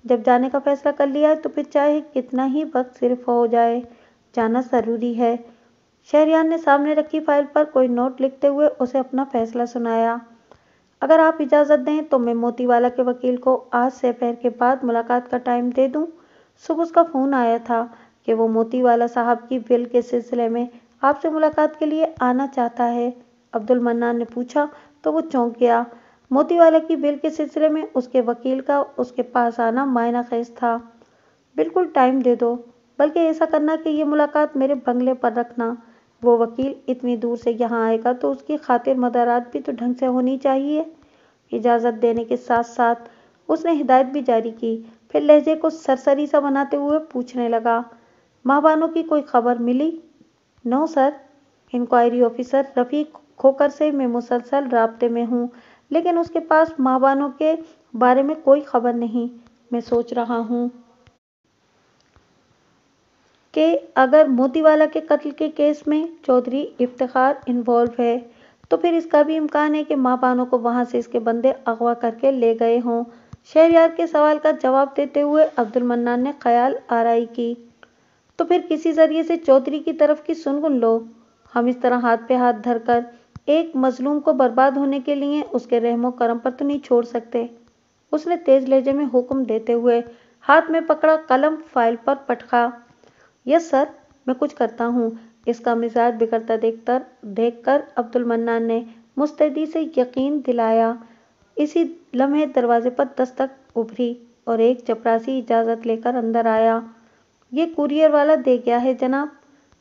A: जब जाने का फैसला कर लिया है तो फिर चाहे कितना ही वक्त सिर्फ हो जाए, जाना जरूरी है। शहरयार ने सामने रखी फाइल पर कोई नोट लिखते हुए उसे अपना फैसला सुनाया। अगर आप इजाजत दें तो मैं मोतीवाला के वकील को आज दोपहर के बाद मुलाकात का टाइम दे दूं। सुबह उसका फोन आया था कि वो मोतीवाला साहब की विल के सिलसिले में आपसे मुलाकात के लिए आना चाहता है। अब्दुल मन्नान ने पूछा तो वो चौंक गया। मोतीवाला की विल के सिलसिले में उसके वकील का उसके पास आना मायना खेज था। बिल्कुल टाइम दे दो, बल्कि ऐसा करना कि ये मुलाकात मेरे बंगले पर रखना। वो वकील इतनी दूर से यहाँ आएगा तो उसकी खातिर मदारात भी तो ढंग से होनी चाहिए। इजाजत देने के साथ साथ उसने हिदायत भी जारी की, फिर लहजे को सरसरी सा बनाते हुए पूछने लगा, महाबानो की कोई खबर मिली? No sir. Inquiry officer Rafiq Khokhar से मैं मुसलसल राब्ते में हूँ, लेकिन उसके पास महाबानो के बारे में कोई खबर नहीं। मैं सोच रहा हूँ कि अगर मोतीवाला के कत्ल के केस में चौधरी इफ्तिखार इन्वॉल्व है तो फिर इसका भी इम्कान है कि महाबानो को वहां से इसके बंदे अगवा करके ले गए हों। शहरयार के सवाल का जवाब देते हुए अब्दुल मन्नान ने ख्याल आराई की। तो फिर किसी जरिए से चौधरी की तरफ की सुन लो। हम इस तरह हाथ पे हाथ धरकर एक मजलूम को बर्बाद होने के लिए उसके रहमो करम पर तो नहीं छोड़ सकते। उसने तेज लहजे में हुक्म देते हुए हाथ में पकड़ा कलम फाइल पर पटका। यस सर, मैं कुछ करता हूँ। इसका मिजाज बिगड़ता देखकर अब्दुल मन्नान ने मुस्तैदी से यकीन दिलाया। इसी लम्हे दरवाजे पर दस्तक उभरी और एक चपरासी इजाजत लेकर अंदर आया। ये कुरियर वाला दे गया है जनाब।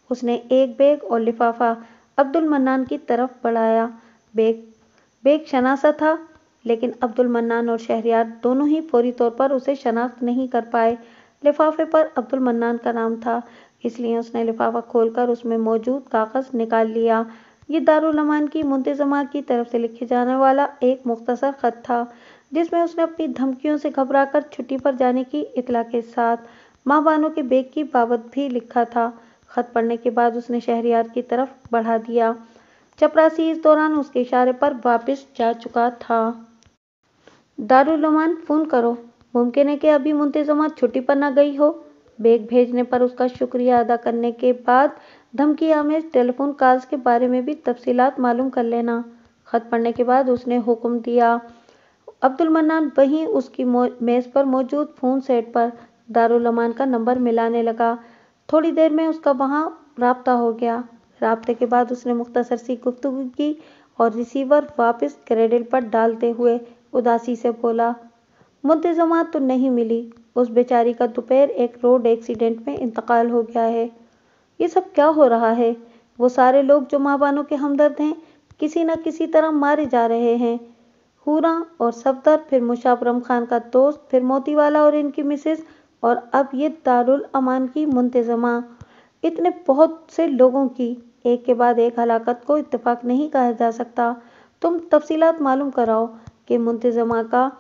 A: उसने एक बैग और लिफाफा अब्दुल मन्नान की तरफ बढ़ाया। बैग शनासा था, लेकिन अब्दुल मन्नान और शहरयार दोनों ही फौरी तौर पर उसे शनाख्त नहीं कर पाए। लिफाफे पर अब्दुल मन्नान का नाम था, इसलिए उसने लिफाफा खोलकर उसमें मौजूद कागज निकाल लिया। ये दारुल अमान की मुंतजमा की तरफ से लिखे जाने वाला एक मुख्तसर खत था, जिसमें उसने अपनी धमकियों से घबराकर छुट्टी पर जाने की इतला के साथ महाबानो के बैग की बाबत भी लिखा था। खत पढ़ने के बाद उसने शहरयार की तरफ बढ़ा दिया। चपरासी इस दौरान उसके इशारे पर वापस जा चुका था। दारुल अमान, फोन करो। मुमकिन है कि अभी मुंतजमा छुट्टी पर न गई हो। बैग भेजने पर उसका शुक्रिया अदा करने के बाद धमकी आमेज टेलीफोन कॉल्स के बारे में भी तफसीलात मालूम कर लेना। खत पढ़ने के बाद उसने हुक्म दिया। अब्दुल मन्नान वहीं उसकी मेज पर मौजूद फोन सेट पर दारुल अमान का नंबर मिलाने लगा। थोड़ी देर में उसका वहां राब्ता हो गया। राब्ते के बाद उसने मुख्तसर सी गुफ्तगू की और रिसीवर वापस क्रेडिल पर डालते हुए उदासी से बोला, मुंतजमा तो नहीं मिली। उस बेचारी का दोपहर एक रोड एक्सीडेंट में इंतकाल हो गया है। ये सब क्या हो रहा है? वो सारे लोग जो महाबानो के हमदर्द हैं, किसी न किसी तरह मारे जा रहे हैं। हूरा और सफदर, फिर मुशाबरम खान का दोस्त, फिर मोतीवाला और इनकी मिसेज, और अब ये दारुल अमान की मुंतजमा। इतने बहुत से लोगों की एक के बाद एक हलाकत को इत्तेफाक नहीं कहा जा सकता। तुम तफसीलात मालूम कराओ कि मुंतजमा का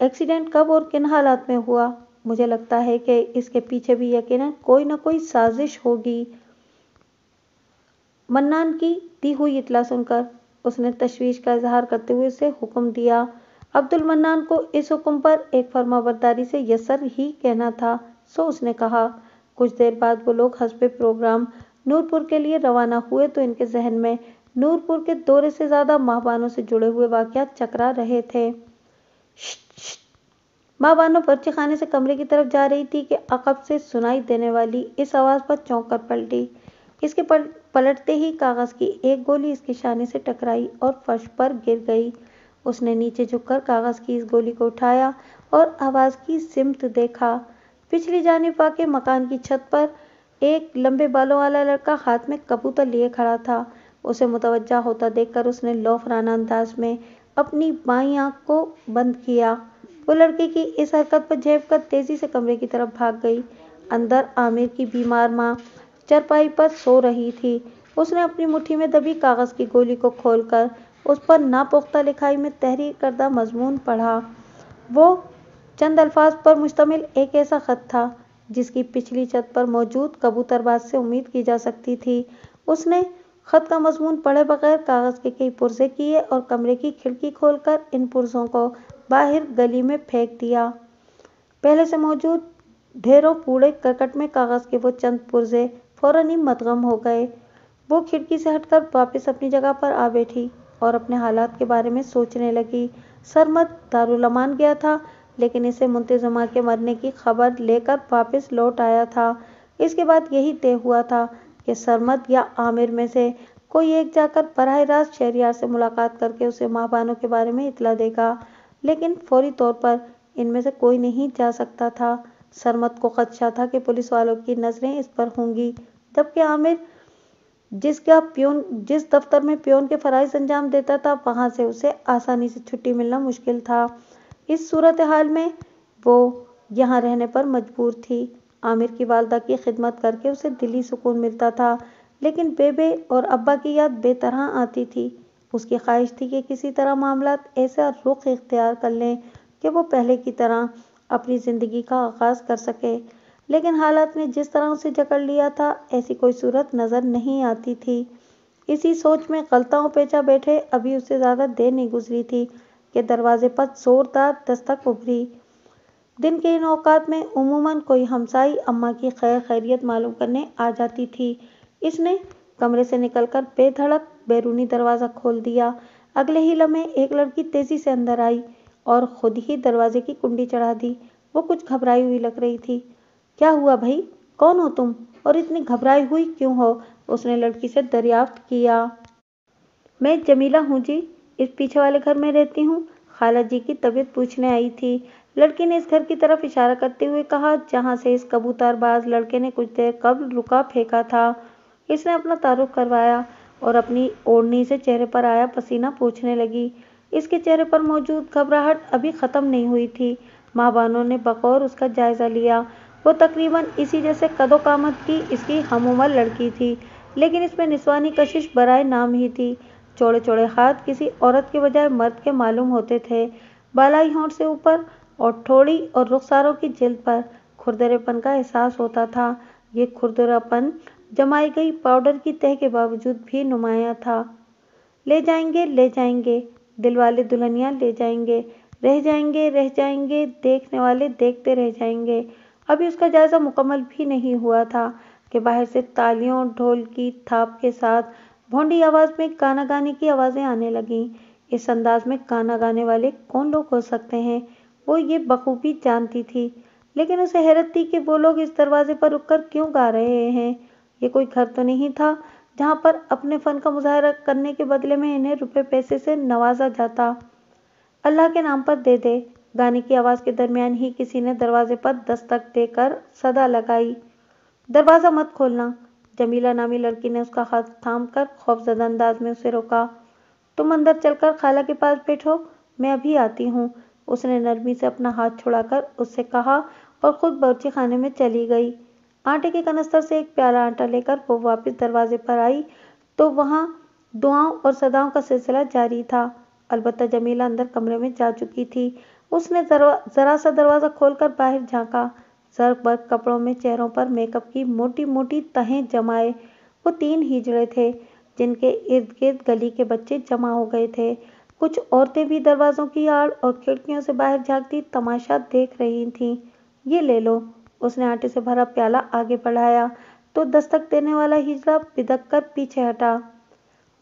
A: एक्सीडेंट कब और किन हालात में हुआ। मुझे लगता है कि इसके पीछे भी यकीनन कोई न कोई साजिश होगी। मन्नान की दी हुई इतला सुनकर उसने तशवीश का इजहार करते हुए उसे हुक्म दिया। अब्दुल मन्नान को इस हुक्म पर एक फर्माबरदारी से यस्सर ही कहना था, सो उसने कहा। कुछ देर बाद वो लोग हस्बे प्रोग्राम नूरपुर के लिए रवाना हुए तो इनके जहन में नूरपुर के दौरे से ज्यादा महाबानो से जुड़े हुए वाकयात चकरा रहे थे। महाबानो पर्चे खाने से कमरे की तरफ जा रही थी कि अकब से सुनाई देने वाली इस आवाज पर चौंक कर पलटी। इसके पलटते ही कागज की एक गोली इसके शाने से टकराई और फर्श पर गिर गई। उसने नीचे झुककर कागज की इस गोली को उठाया और आवाज की सिमत देखा। पिछली जानिब आके मकान की छत पर एक लंबे बालों वाला लड़का हाथ में कबूतर लिए खड़ा था। उसे मुतवज्जा होता देखकर उसने लौफराना अंदाज में अपनी बाईं आंख को बंद किया। वो लड़के की इस हरकत पर झेप कर तेजी से कमरे की तरफ भाग गई। अंदर आमिर की बीमार माँ चरपाई पर सो रही थी। उसने अपनी मुट्ठी में दबी कागज की गोली को खोलकर उस पर नापुख्ता लिखाई में तहरीर करदा मजमून पढ़ा। वो चंद अल्फाज पर मुश्तमिल एक ऐसा खत था जिसकी पिछली छत पर मौजूद कबूतरबाज से उम्मीद की जा सकती थी। उसने खत का मजमून पढ़े बगैर कागज के कई पुर्जे किए और कमरे की खिड़की खोलकर इन पुर्जों को बाहर गली में फेंक दिया। पहले से मौजूद ढेरों कूड़े करकट में कागज के वो चंद पुर्जे फौरन ही मदगम हो गए। वो खिड़की से हटकर वापस अपनी जगह पर आ बैठी और अपने हालात के बारे में सोचने लगी। सरमद दारुल अमान गया था, लेकिन इसे मुंतजिमा के मरने की खबर लेकर वापस लौट आया था। इसके बाद यही तय हुआ था कि सरमद या आमिर में से कोई एक जाकर बराह रास्त शहरियार से मुलाकात करके उसे माहबानों के बारे में इत्तला देगा, लेकिन फौरी तौर पर इनमें से कोई नहीं जा सकता था। सरमद को खदशा था कि पुलिस वालों की नजरें इस पर होंगी, जबकि आमिर जिस दफ्तर में प्योन के फराइज अंजाम देता था वहां से उसे आसानी से छुट्टी मिलना मुश्किल था। इस सूरत हाल में वो यहाँ रहने पर मजबूर थी। आमिर की वालदा की खिदमत करके उसे दिली सुकून मिलता था, लेकिन बेबे और अब्बा की याद बेतरह आती थी। उसकी ख्वाहिश थी कि किसी तरह मामलात ऐसा रुख इख्तियार कर लें कि वो पहले की तरह अपनी जिंदगी का आगाज कर सके, लेकिन हालात ने जिस तरह उसे जकड़ लिया था ऐसी कोई सूरत नजर नहीं आती थी। इसी सोच में गलताओं पेचा बैठे अभी उससे ज्यादा देर नहीं गुजरी थी कि दरवाजे पर जोरदार दस्तक उभरी। दिन के इन औकात में उमूमन कोई हमसाई अम्मा की खैर खैरियत मालूम करने आ जाती थी। इसने कमरे से निकलकर बेधड़क बैरूनी दरवाजा खोल दिया। अगले ही लम्हे एक लड़की तेजी से अंदर आई और खुद ही दरवाजे की कुंडी चढ़ा दी। वो कुछ घबराई हुई लग रही थी। क्या हुआ भाई, कौन हो तुम और इतनी घबराई हुई क्यों हो? उसने लड़की से दरियाफ्त किया। मैं जमीला हूँ जी, इस पीछे वाले घर में रहती हूँ। खाला जी की तबीयत पूछने आई थी। लड़की ने इस घर की तरफ इशारा करते हुए कहा जहाँ से इस कबूतरबाज लड़के ने कुछ देर कबल रुका फेंका था। इसने अपना तारुफ करवाया और अपनी ओढ़नी से चेहरे पर आया पसीना पोंछने लगी। इसके चेहरे पर मौजूद घबराहट अभी खत्म नहीं हुई थी। माहबानों ने बगौर उसका जायजा लिया। वो तकरीबन इसी जैसे कदो-कामत की इसकी हमउम्र लड़की थी, लेकिन इसमें निस्वानी कशिश बराए नाम ही थी। चौड़े चौड़े हाथ किसी औरत के बजाय मर्द के मालूम होते थे। बालाई होंठ से ऊपर और ठोड़ी और रुखसारों की जिल्द पर खुरदरेपन का एहसास होता था। ये खुरदरापन जमाई गई पाउडर की तह के बावजूद भी नुमायां था। ले जाएंगे, दिलवाले दुल्हनियां ले जाएंगे, रह जाएंगे, देखने वाले देखते रह जाएंगे। अभी उसका जायजा मुकम्मल भी नहीं हुआ था कि बाहर से तालियों ढोल की थाप के साथ भोंडी आवाज में गाना गाने की आवाजें आने लगीं। इस अंदाज में गाना गाने वाले कौन लोग हो सकते हैं, वो ये बखूबी जानती थी, लेकिन उसे हैरत थी कि वो लोग इस दरवाजे पर रुककर क्यों गा रहे हैं। ये कोई घर तो नहीं था जहाँ पर अपने फन का मुजाहरा करने के बदले में इन्हें रुपए पैसे से नवाजा जाता। अल्लाह के नाम पर दे दे। गाने की आवाज के दरमियान ही किसी ने दरवाजे पर दस्तक देकर सदा लगाई। दरवाजा मत खोलना। जमीला नामी लड़की ने उसका हाथ थामकर खौफजदा अंदाज में उसे रोका। तुम अंदर चलकर खाला के पास बैठो, मैं अभी आती हूँ। उसने नरमी से अपना हाथ छुड़ाकर उससे कहा और खुद बावर्ची खाने में चली गई। आटे के कनस्तर से एक प्याला आटा लेकर वो वापस दरवाजे पर आई तो वहां दुआओं और सदाओं का सिलसिला जारी था। अलबत्ता जमीला अंदर कमरे में जा चुकी थी। उसने जरा सा दरवाजा खोलकर बाहर झांका। सर्क बर्क कपड़ों में चेहरों पर मेकअप की मोटी मोटी तहें जमाए वो 3 हिजड़े थे जिनके इर्द गिर्द गली के बच्चे जमा हो गए थे। कुछ औरतें भी दरवाजों की आड़ और खिड़कियों से बाहर झांकती तमाशा देख रही थीं। ये ले लो। उसने आटे से भरा प्याला आगे बढ़ाया तो दस्तक देने वाला हिजड़ा बिदक कर पीछे हटा।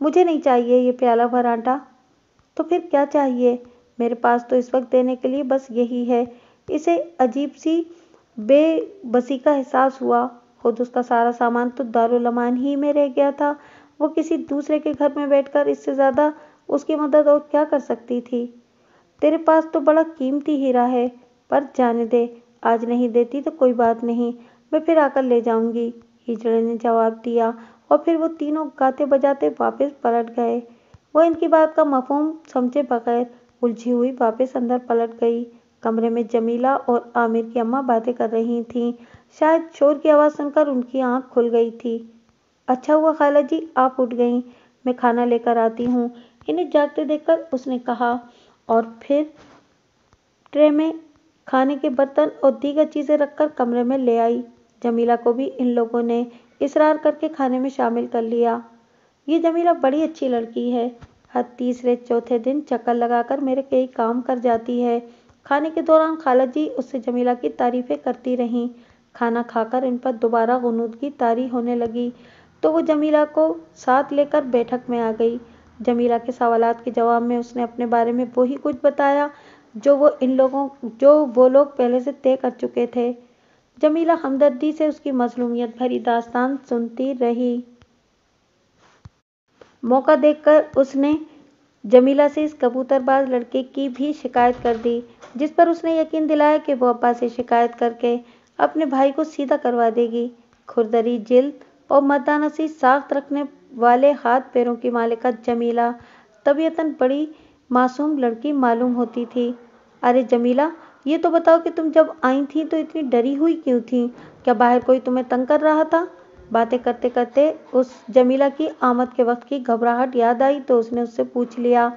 A: मुझे नहीं चाहिए ये प्याला भर आटा। तो फिर क्या चाहिए? मेरे पास तो इस वक्त देने के लिए बस यही है। इसे अजीब सी बेबसी का एहसास हुआ। खुद उसका सारा सामान तो दारुल अमान ही में रह गया था। वो किसी दूसरे के घर में बैठकर इससे ज्यादा उसकी मदद और क्या कर सकती थी। तेरे पास तो बड़ा कीमती हीरा है, पर जाने दे, आज नहीं देती तो कोई बात नहीं, मैं फिर आकर ले जाऊंगी, हिजड़े ने जवाब दिया। और फिर वो तीनों गाते बजाते वापस पलट गए। वो इनकी बात का मफहूम समझे बगैर उलझी हुई वापस अंदर पलट गई। कमरे में जमीला और आमिर की अम्मा बातें कर रही थीं। शायद शोर की आवाज़ सुनकर उनकी आंख खुल गई थी। अच्छा हुआ खाला जी आप उठ गईं, मैं खाना लेकर आती हूँ, इन्हें जागते देखकर उसने कहा। और फिर ट्रे में खाने के बर्तन और दीगर चीज़ें रखकर कमरे में ले आई। जमीला को भी इन लोगों ने इसरार करके खाने में शामिल कर लिया। ये जमीला बड़ी अच्छी लड़की है, हर तीसरे चौथे दिन चक्कर लगाकर मेरे कई काम कर जाती है। खाने के दौरान खाला जी उससे जमीला की तारीफें करती रहीं। खाना खाकर इन पर दोबारा गुनूदगी तारी होने लगी तो वो जमीला को साथ लेकर बैठक में आ गई। जमीला के सवालात के जवाब में उसने अपने बारे में वही कुछ बताया जो वो लोग पहले से तय कर चुके थे। जमीला हमदर्दी से उसकी मजलूमियत भरी दास्तान सुनती रही। मौका देखकर उसने जमीला से इस कबूतरबाज लड़के की भी शिकायत कर दी, जिस पर उसने यकीन दिलाया कि वो अब्बा से शिकायत करके अपने भाई को सीधा करवा देगी। खुरदरी जिल्द और मर्दाना सी साख्त रखने वाले हाथ पैरों की मालिका जमीला तबीयतन बड़ी मासूम लड़की मालूम होती थी। अरे जमीला, ये तो बताओ कि तुम जब आई थी तो इतनी डरी हुई क्यों थी? क्या बाहर कोई तुम्हें तंग कर रहा था? बातें करते करते उस जमीला की आमद के वक्त की घबराहट याद आई तो उसने उससे पूछ लिया।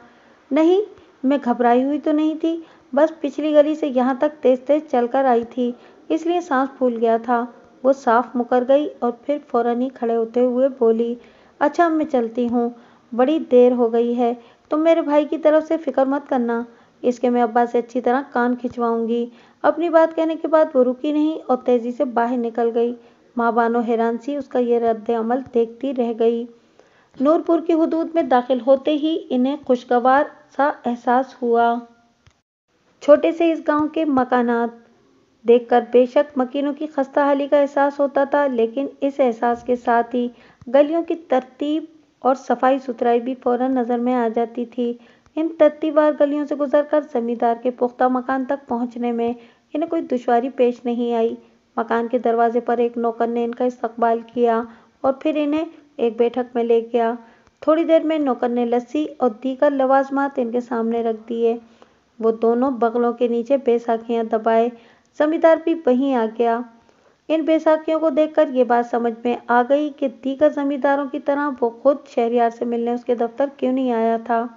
A: नहीं, मैं घबराई हुई तो नहीं थी, बस पिछली गली से यहाँ तक तेज तेज चलकर आई थी, इसलिए सांस फूल गया था। वो साफ मुकर गई और फिर फौरन ही खड़े होते हुए बोली, अच्छा अब मैं चलती हूँ, बड़ी देर हो गई है। तुम मेरे भाई की तरफ से फिक्र मत करना, इसके मैं अब्बा से अच्छी तरह कान खिंचवाऊंगी। अपनी बात कहने के बाद वो रुकी नहीं और तेजी से बाहर निकल गई। माँ बानो हैरान सी उसका ये रद्द अमल देखती रह गई। नूरपुर की हुदूद में दाखिल होते ही इन्हें खुशगवार सा एहसास हुआ। छोटे से इस गांव के मकानात देखकर बेशक मकीनों की खस्ताहाली का एहसास होता था, लेकिन इस एहसास के साथ ही गलियों की तरतीब और सफाई सुथराई भी फौरन नजर में आ जाती थी। इन तरतीबवार गलियों से गुजरकर जमींदार के पुख्ता मकान तक पहुंचने में इन्हें कोई दुश्वारी पेश नहीं आई। मकान के दरवाजे पर एक नौकर ने इनका इस्तकबाल किया और फिर इन्हें एक बैठक में ले गया। थोड़ी देर में नौकर ने लस्सी और दीगर लवाजमात इनके सामने रख दिए। वो दोनों बगलों के नीचे बैसाखियां दबाए। जमींदार भी वहीं आ गया। इन बैसाखियों को देखकर ये बात समझ में आ गई कि दीगर जमींदारों की तरह वो खुद शहरियार से मिलने उसके दफ्तर क्यों नहीं आया था।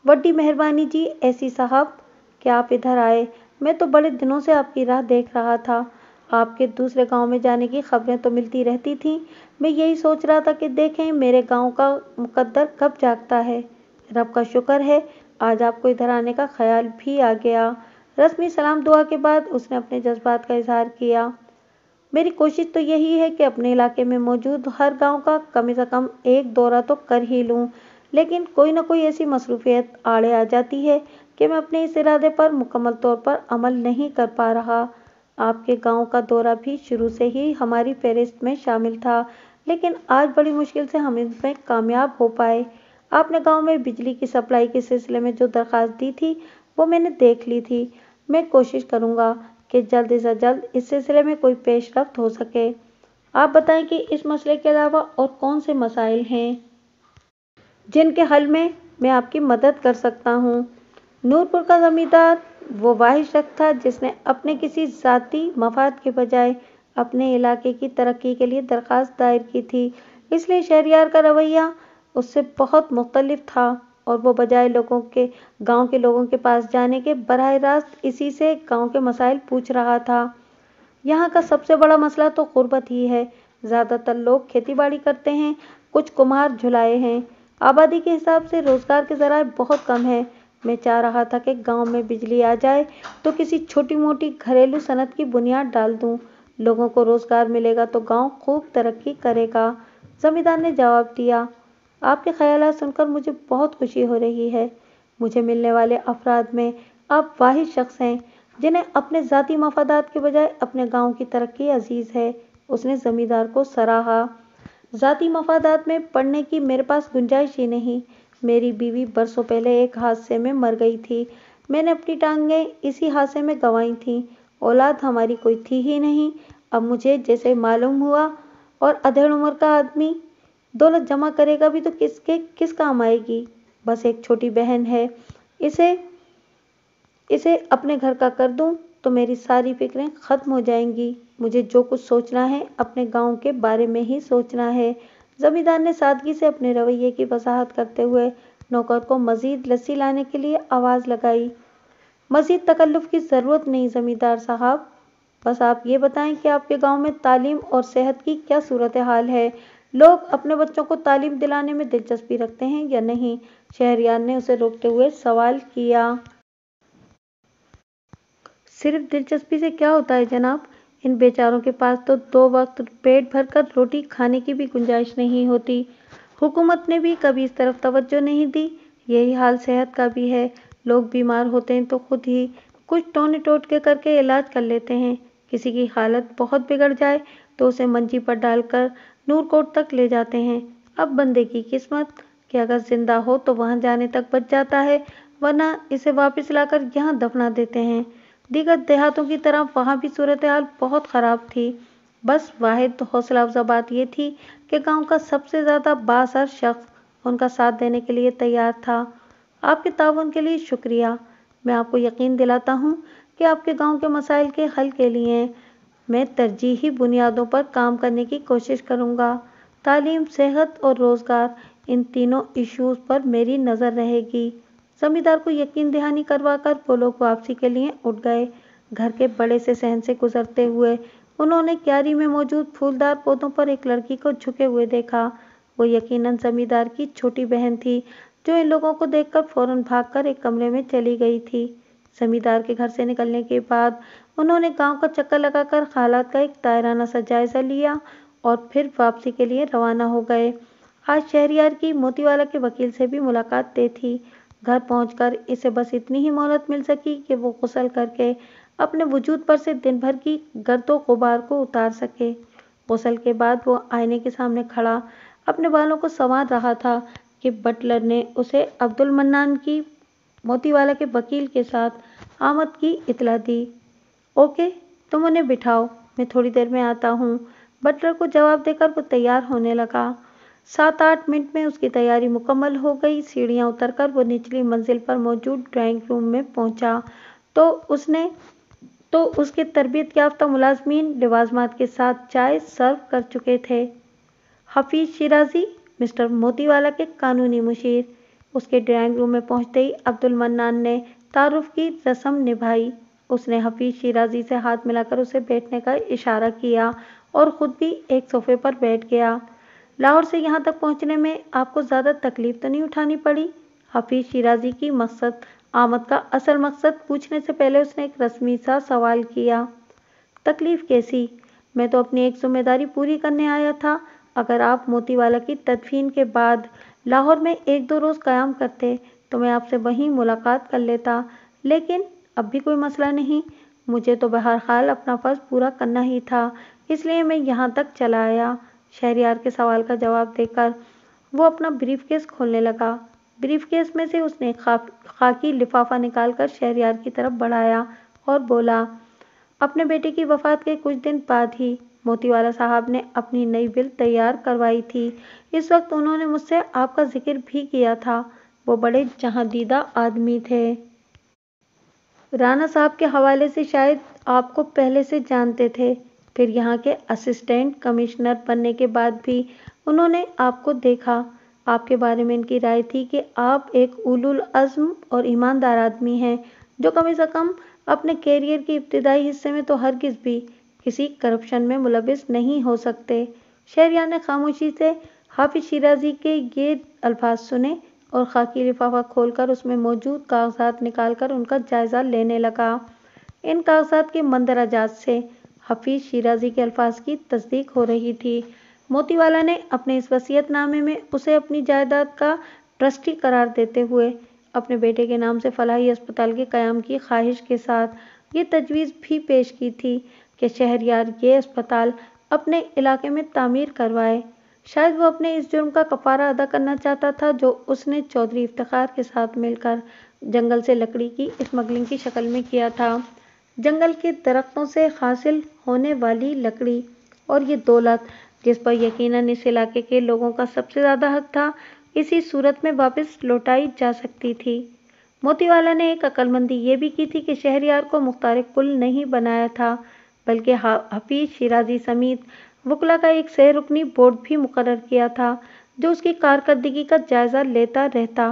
A: बड़ी मेहरबानी जी ऐसी साहब, क्या आप इधर आए? मैं तो बड़े दिनों से आपकी राह देख रहा था। आपके दूसरे गांव में जाने की खबरें तो मिलती रहती थीं। मैं यही सोच रहा था कि देखें मेरे गांव का मुकद्दर कब जागता है। रब का शुक्र है आज आपको इधर आने का ख्याल भी आ गया। रस्मी सलाम दुआ के बाद उसने अपने जज्बात का इजहार किया। मेरी कोशिश तो यही है कि अपने इलाके में मौजूद हर गांव का कम से कम एक दौरा तो कर ही लूं, लेकिन कोई न कोई ऐसी मसरूफियत आड़े आ जाती है कि मैं अपने इस इरादे पर मुकम्मल तौर पर अमल नहीं कर पा रहा। आपके गांव का दौरा भी शुरू से ही हमारी फहरिस्त में शामिल था, लेकिन आज बड़ी मुश्किल से हम इसमें कामयाब हो पाए। आपने गांव में बिजली की सप्लाई के सिलसिले में जो दरख्वास्त दी थी वो मैंने देख ली थी। मैं कोशिश करूंगा कि जल्द से जल्द इस सिलसिले में कोई पेशरफ्त हो सके। आप बताएं कि इस मसले के अलावा और कौन से मसाइल हैं जिनके हल में मैं आपकी मदद कर सकता हूँ। नूरपुर का जमींदार वो वाहिद शख्स था जिसने अपने किसी ज़ाती मफाद के बजाय अपने इलाके की तरक्की के लिए दरख्वास्त दायर की थी, इसलिए शहरियार का रवैया उससे बहुत मुख्तलिफ था और वो बजाय गांव के लोगों के पास जाने के बराह रास्त इसी से गांव के मसाइल पूछ रहा था। यहाँ का सबसे बड़ा मसला तो गुर्बत ही है। ज़्यादातर लोग खेती बाड़ी करते हैं, कुछ कुम्हार झुलाए हैं। आबादी के हिसाब से रोजगार के ज़राए बहुत कम है। मैं चाह रहा था कि गांव में बिजली आ जाए तो किसी छोटी मोटी घरेलू सनत की बुनियाद डाल दूं। लोगों को रोजगार मिलेगा तो गांव खूब तरक्की करेगा। जमींदार ने जवाब दिया। आपके ख्यालात सुनकर मुझे बहुत खुशी हो रही है। मुझे मिलने वाले अफराद में आप वाहिद शख्स हैं जिन्हें अपने ज़ाती मफादात के बजाय अपने गांव की तरक्की अजीज़ है। उसने जमींदार को सराहा। ذاتی مفادات میں پڑنے کی میرے پاس گنجائش ہی نہیں۔ میری بیوی برسوں پہلے ایک حادثے میں مر گئی تھی۔ میں نے اپنی ٹانگیں اسی حادثے میں گنوائی تھیں۔ اولاد ہماری کوئی تھی ہی نہیں۔ اب مجھے جیسے معلوم ہوا، اور ادھیڑ عمر کا آدمی دولت جمع کرے گا بھی تو کس کام آئے گی؟ بس ایک چھوٹی بہن ہے، اسے اپنے گھر کا کر دوں تو میری ساری فکریں ختم ہو جائیں گی۔ مجھے جو کچھ سوچنا ہے اپنے گاؤں کے بارے میں ہی سوچنا ہے۔ زمیندار نے سادگی سے اپنے رویے کی وضاحت کرتے ہوئے نوکر کو مزید لسی لانے کے لیے آواز لگائی۔ مزید تکلف کی ضرورت نہیں زمیندار صاحب، بس آپ یہ بتائیں کہ آپ کے گاؤں میں تعلیم اور صحت کی کیا صورتحال ہے؟ لوگ اپنے بچوں کو تعلیم دلانے میں دلچسپی رکھتے ہیں یا نہیں؟ شہریار نے اسے روکتے ہوئے سوال کیا۔ صرف دلچسپی سے کیا ہوتا ہے جناب؟ ان بیچاروں کے پاس تو 2 وقت پیٹ بھر کر روٹی کھانے کی بھی گنجائش نہیں ہوتی۔ حکومت نے بھی کبھی اس طرف توجہ نہیں دی۔ یہی حال صحت کا بھی ہے۔ لوگ بیمار ہوتے ہیں تو خود ہی کچھ ٹونے ٹوٹکے کر کے علاج کر لیتے ہیں۔ کسی کی حالت بہت بگڑ جائے تو اسے منجی پر ڈال کر نور کوٹ تک لے جاتے ہیں۔ اب بندے کی قسمت کہ اگر زندہ ہو تو وہاں جانے تک بچ جاتا ہے، ورنہ اسے واپس لا کر یہاں دفنا دیتے ہیں۔ دیگر دیہاتوں کی طرح وہاں بھی صورتحال بہت خراب تھی۔ بس واحد حوصلہ افزا بات یہ تھی کہ گاؤں کا سب سے زیادہ بااثر شخص ان کا ساتھ دینے کے لیے تیار تھا۔ آپ کے تعاون کے لیے شکریہ۔ میں آپ کو یقین دلاتا ہوں کہ آپ کے گاؤں کے مسائل کے حل کے لیے میں ترجیحی بنیادوں پر کام کرنے کی کوشش کروں گا۔ تعلیم، صحت اور روزگار، ان تینوں ایشوز پر میری نظر رہے گی۔ زمیندار کو یقین دہانی کروا کر وہ لوگ واپسی کے لیے اٹھ گئے۔ گھر کے بڑے سے صحن سے گزرتے ہوئے انہوں نے کیاری میں موجود پھولدار پودوں پر ایک لڑکی کو جھکے ہوئے دیکھا۔ وہ یقیناً زمیندار کی چھوٹی بہن تھی، جو ان لوگوں کو دیکھ کر فوراً بھاگ کر ایک کمرے میں چلی گئی تھی۔ زمیندار کے گھر سے نکلنے کے بعد انہوں نے گاؤں کا چکر لگا کر حالات کا ایک دائرانہ سا جائزہ لیا اور پھر واپسی کے لیے روانہ ہو گئے۔ آج شہریار کی موتی والا کے وکیل سے بھی ملاقات طے تھی۔ گھر پہنچ کر اسے بس اتنی ہی مہلت مل سکی کہ وہ غسل کر کے اپنے وجود پر سے دن بھر کی گرد و غبار کو اتار سکے۔ غسل کے بعد وہ آئینے کے سامنے کھڑا اپنے بالوں کو سنوار رہا تھا کہ بٹلر نے اسے عبدالمنان کی موتی والا کے وکیل کے ساتھ آمد کی اطلاع دی۔ اوکے، تم انہیں بٹھاؤ، میں تھوڑی دیر میں آتا ہوں۔ بٹلر کو جواب دے کر وہ تیار ہونے لگا۔ 7-8 منٹ میں اس کی تیاری مکمل ہو گئی۔ سیڑھیاں اتر کر وہ نچلی منزل پر موجود ڈرائنگ روم میں پہنچا تو اس کے تربیت یافتہ ملازمین لوازمات کے ساتھ چائے سرو کر چکے تھے۔ حفیظ شیرازی، مسٹر موتی والا کے قانونی مشیر۔ اس کے ڈرائنگ روم میں پہنچتے ہی عبدالمنان نے تعارف کی رسم نبھائی۔ اس نے حفیظ شیرازی سے ہاتھ ملا کر اسے بیٹھنے کا اشارہ کیا اور خود بھی ایک صوفے پر بیٹھ گیا۔ لاہور سے یہاں تک پہنچنے میں آپ کو زیادہ تکلیف تو نہیں اٹھانی پڑی؟ حفیظ شیرازی کی آمد کا اصل مقصد پوچھنے سے پہلے اس نے ایک رسمی سا سوال کیا۔ تکلیف کیسی؟ میں تو اپنی ایک ذمہ داری پوری کرنے آیا تھا۔ اگر آپ موتی والا کی تدفین کے بعد لاہور میں 1-2 روز قیام کرتے تو میں آپ سے وہیں ملاقات کر لیتا، لیکن اب بھی کوئی مسئلہ نہیں۔ مجھے تو بہرحال اپنا فرض پورا کرنا ہی تھا، اس لیے میں یہاں تک چلا آیا۔ شہریار کے سوال کا جواب دے کر وہ اپنا بریف کیس کھولنے لگا۔ بریف کیس میں سے اس نے ایک خاکی لفافہ نکال کر شہریار کی طرف بڑھایا اور بولا، اپنے بیٹے کی وفات کے کچھ دن بعد ہی موتی والا صاحب نے اپنی نئی ول تیار کروائی تھی۔ اس وقت انہوں نے مجھ سے آپ کا ذکر بھی کیا تھا۔ وہ بڑے جہاں دیدہ آدمی تھے۔ رانا صاحب کے حوالے سے شاید آپ کو پہلے سے جانتے تھے، پھر یہاں کے اسسٹنٹ کمشنر بننے کے بعد بھی انہوں نے آپ کو دیکھا۔ آپ کے بارے میں ان کی رائے تھی کہ آپ ایک اولو العزم اور ایماندار آدمی ہیں، جو کم از کم اپنے کیریئر کے ابتدائی حصے میں تو ہرگز بھی کسی کرپشن میں ملوث نہیں ہو سکتے۔ شہریار نے خاموشی سے حافظ شیرازی کے یہ الفاظ سنے اور خاکی لفافہ کھول کر اس میں موجود کاغذات نکال کر ان کا جائزہ لینے لگا۔ ان کاغذات کے مندرجات سے حفیظ شیرازی کے الفاظ کی تصدیق ہو رہی تھی۔ موتی والا نے اپنے اس وصیت نامے میں اسے اپنی جائیداد کا ٹرسٹی قرار دیتے ہوئے اپنے بیٹے کے نام سے فلاحی اسپتال کے قیام کی خواہش کے ساتھ یہ تجویز بھی پیش کی تھی کہ شہریار یہ اسپتال اپنے علاقے میں تعمیر کروائے۔ شاید وہ اپنے اس جرم کا کفارہ ادا کرنا چاہتا تھا جو اس نے چودھری افتخار کے ساتھ مل کر جنگل سے لکڑی کی اسمگلنگ کی شکل میں کیا تھا۔ جنگل کے درختوں سے حاصل ہونے والی لکڑی اور یہ دولت جس پر یقیناً اس علاقے کے لوگوں کا سب سے زیادہ حق تھا، اسی صورت میں واپس لوٹائی جا سکتی تھی۔ موتی والا نے ایک عقل مندی یہ بھی کی تھی کہ شہریار کو مختار کل نہیں بنایا تھا بلکہ حفیظ شیرازی سمیت وکلا کا ایک سہ رکنی بورڈ بھی مقرر کیا تھا جو اس کی کارکردگی کا جائزہ لیتا رہتا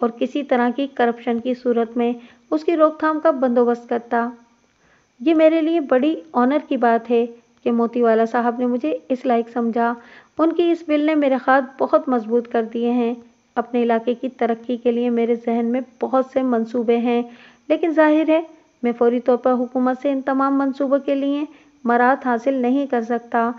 A: اور کسی طرح کی کرپشن کی صورت میں اس کی روک تھام کا بندوبست کرتا۔ یہ میرے لیے بڑی آنر کی بات ہے کہ موتی والا صاحب نے مجھے اس لائق سمجھا۔ ان کی اس بل نے میرے خاط بہت مضبوط کر دیے ہیں۔ اپنے علاقے کی ترقی کے لیے میرے ذہن میں بہت سے منصوبے ہیں، لیکن ظاہر ہے میں فوری طور پر حکومت سے ان تمام منصوبوں کے لیے مراعات حاصل نہیں کر سکتا۔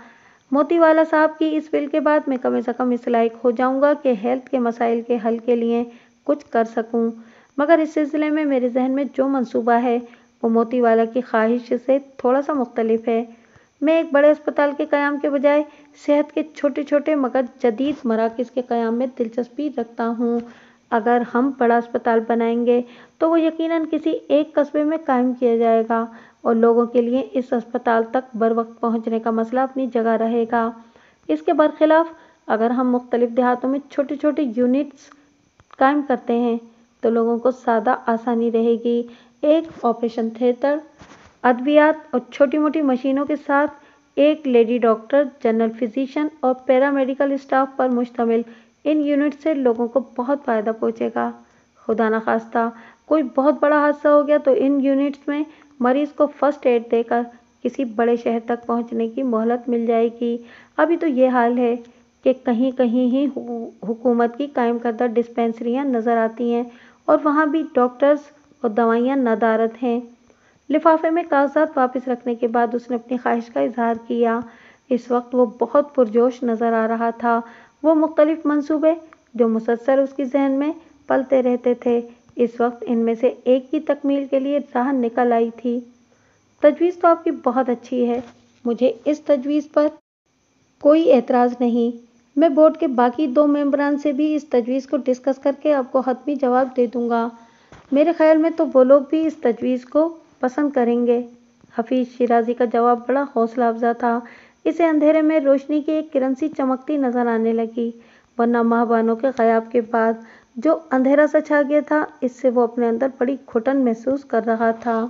A: موتی والا صاحب کی اس بل کے بعد میں کم سے کم اس لائق ہو جاؤں گا کہ ہیلتھ کے مسائل کے حل کے لیے کچھ کر سکوں، مگر اس سلسلے میں میرے ذہن میں جو منصوبہ ہے وہ موتی والا کی خواہش سے تھوڑا سا مختلف ہے۔ میں ایک بڑے اسپتال کے قیام کے بجائے صحت کے چھوٹے چھوٹے مگر جدید مراکز کے قیام میں دلچسپی رکھتا ہوں۔ اگر ہم بڑا اسپتال بنائیں گے تو وہ یقیناً کسی ایک قصبے میں قائم کیا جائے گا اور لوگوں کے لیے اس اسپتال تک بروقت پہنچنے کا مسئلہ اپنی جگہ رہے گا۔ اس کے برخلاف اگر ہم مختلف دیہاتوں میں چھوٹے چھوٹے یونٹس قائم کرتے ہیں تو لوگوں کو زیادہ آسانی رہے گی۔ ایک آپریشن تھیٹر، ادویات اور چھوٹی موٹی مشینوں کے ساتھ ایک لیڈی ڈاکٹر، جنرل فزیشین اور پیرامیڈیکل اسٹاف پر مشتمل ان یونٹ سے لوگوں کو بہت فائدہ پہنچے گا۔ خدا نخواستہ کوئی بہت بڑا حادثہ ہو گیا تو ان یونٹس میں مریض کو فرسٹ ایڈ دے کر کسی بڑے شہر تک پہنچنے کی مہلت مل جائے گی۔ ابھی تو یہ حال ہے کہ کہیں کہیں ہی حکومت کی قائم کردہ ڈسپینسریاں نظر آتی ہیں اور وہاں بھی ڈاکٹرز اور دوائیاں ندارت ہیں۔ لفافے میں کاغذات واپس رکھنے کے بعد اس نے اپنی خواہش کا اظہار کیا۔ اس وقت وہ بہت پرجوش نظر آ رہا تھا۔ وہ مختلف منصوبے جو مسلسل اس کی ذہن میں پلتے رہتے تھے اس وقت ان میں سے ایک کی تکمیل کے لیے راہ نکل آئی تھی۔ تجویز تو آپ کی بہت اچھی ہے، مجھے اس تجویز پر کوئی اعتراض نہیں۔ میں بورڈ کے باقی 2 ممبران سے بھی اس تجویز کو ڈسکس کر کے آپ کو حتمی جواب دے دوں گا۔ میرے خیال میں تو وہ لوگ بھی اس تجویز کو پسند کریں گے۔ حفیظ شیرازی کا جواب بڑا حوصلہ افزا تھا۔ اسے اندھیرے میں روشنی کی ایک کرن سی چمکتی نظر آنے لگی، ورنہ ماہبانوں کے غیاب کے بعد جو اندھیرا سا چھا گیا تھا اس سے وہ اپنے اندر بڑی گھٹن محسوس کر رہا تھا۔